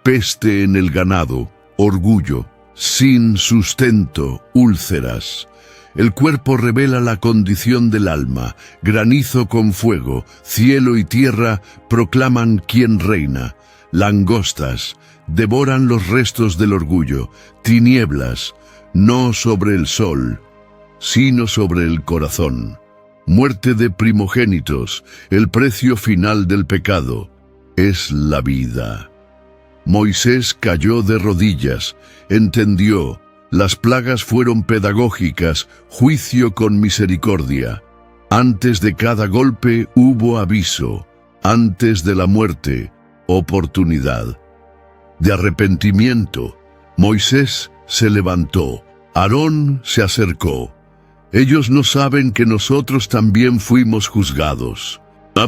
Peste en el ganado, orgullo, sin sustento, úlceras. El cuerpo revela la condición del alma, granizo con fuego, cielo y tierra proclaman quién reina. Langostas devoran los restos del orgullo, tinieblas, no sobre el sol, sino sobre el corazón. Muerte de primogénitos, el precio final del pecado, es la vida. Moisés cayó de rodillas, entendió, las plagas fueron pedagógicas, juicio con misericordia. Antes de cada golpe hubo aviso, antes de la muerte, oportunidad. De arrepentimiento, Moisés se levantó, Aarón se acercó. Ellos no saben que nosotros también fuimos juzgados.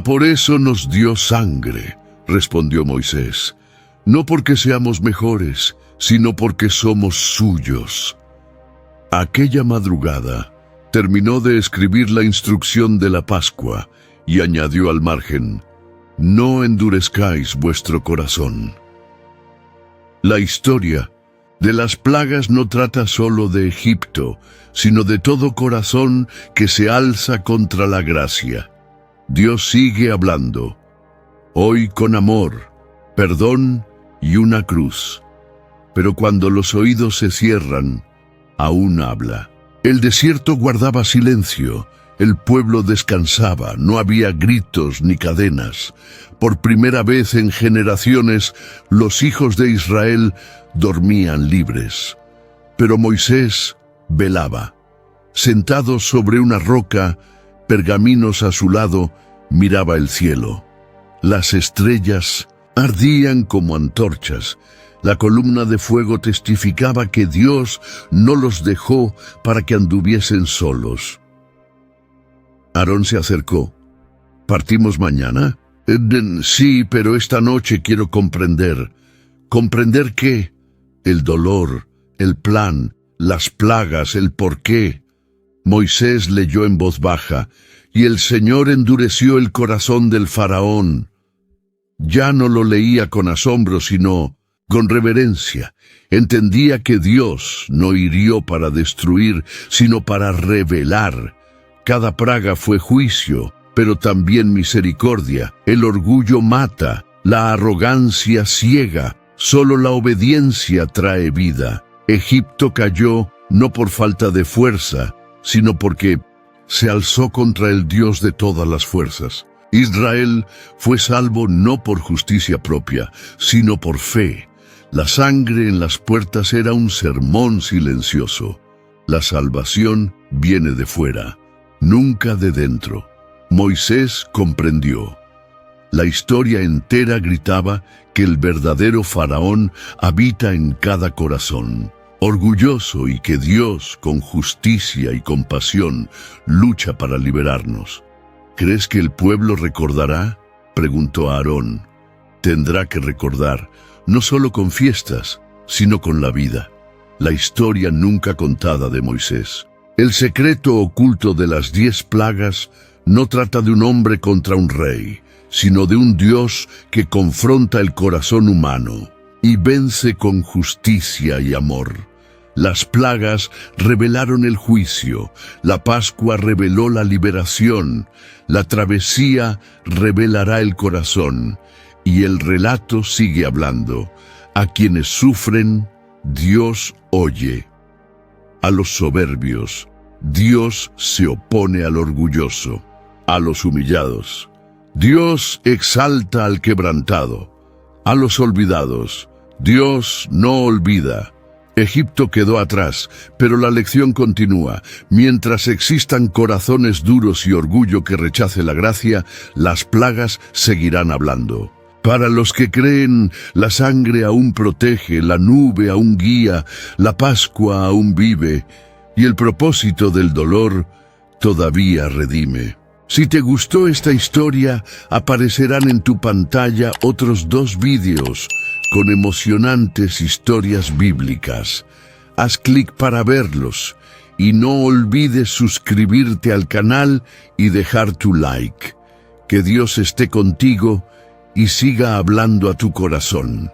Por eso nos dio sangre, respondió Moisés. No porque seamos mejores, sino porque somos suyos. Aquella madrugada terminó de escribir la instrucción de la Pascua y añadió al margen: no endurezcáis vuestro corazón. La historia de las plagas no trata solo de Egipto, sino de todo corazón que se alza contra la gracia. Dios sigue hablando, hoy con amor, perdón y una cruz. Pero cuando los oídos se cierran, aún habla. El desierto guardaba silencio, el pueblo descansaba, no había gritos ni cadenas. Por primera vez en generaciones, los hijos de Israel dormían libres. Pero Moisés velaba. Sentado sobre una roca, pergaminos a su lado, miraba el cielo. Las estrellas ardían como antorchas. La columna de fuego testificaba que Dios no los dejó para que anduviesen solos. Aarón se acercó. ¿Partimos mañana? Sí, pero esta noche quiero comprender. ¿Comprender qué? El dolor, el plan, las plagas, el porqué. Moisés leyó en voz baja, y el Señor endureció el corazón del faraón. Ya no lo leía con asombro, sino con reverencia. Entendía que Dios no hirió para destruir, sino para revelar. Cada plaga fue juicio, pero también misericordia. El orgullo mata, la arrogancia ciega, solo la obediencia trae vida. Egipto cayó no por falta de fuerza, sino porque se alzó contra el Dios de todas las fuerzas. Israel fue salvo no por justicia propia, sino por fe. La sangre en las puertas era un sermón silencioso. La salvación viene de fuera, nunca de dentro. Moisés comprendió. La historia entera gritaba que el verdadero faraón habita en cada corazón, orgulloso, y que Dios, con justicia y compasión, lucha para liberarnos. ¿Crees que el pueblo recordará?, preguntó Aarón. Tendrá que recordar, no solo con fiestas, sino con la vida. La historia nunca contada de Moisés. El secreto oculto de las 10 plagas no trata de un hombre contra un rey, sino de un Dios que confronta el corazón humano y vence con justicia y amor. Las plagas revelaron el juicio, la Pascua reveló la liberación, la travesía revelará el corazón, y el relato sigue hablando. A quienes sufren, Dios oye. A los soberbios, Dios se opone al orgulloso. A los humillados, Dios exalta al quebrantado. A los olvidados, Dios no olvida. Egipto quedó atrás, pero la lección continúa. Mientras existan corazones duros y orgullo que rechace la gracia, las plagas seguirán hablando. Para los que creen, la sangre aún protege, la nube aún guía, la Pascua aún vive, y el propósito del dolor todavía redime. Si te gustó esta historia, aparecerán en tu pantalla otros 2 vídeos con emocionantes historias bíblicas. Haz clic para verlos y no olvides suscribirte al canal y dejar tu like. Que Dios esté contigo y siga hablando a tu corazón.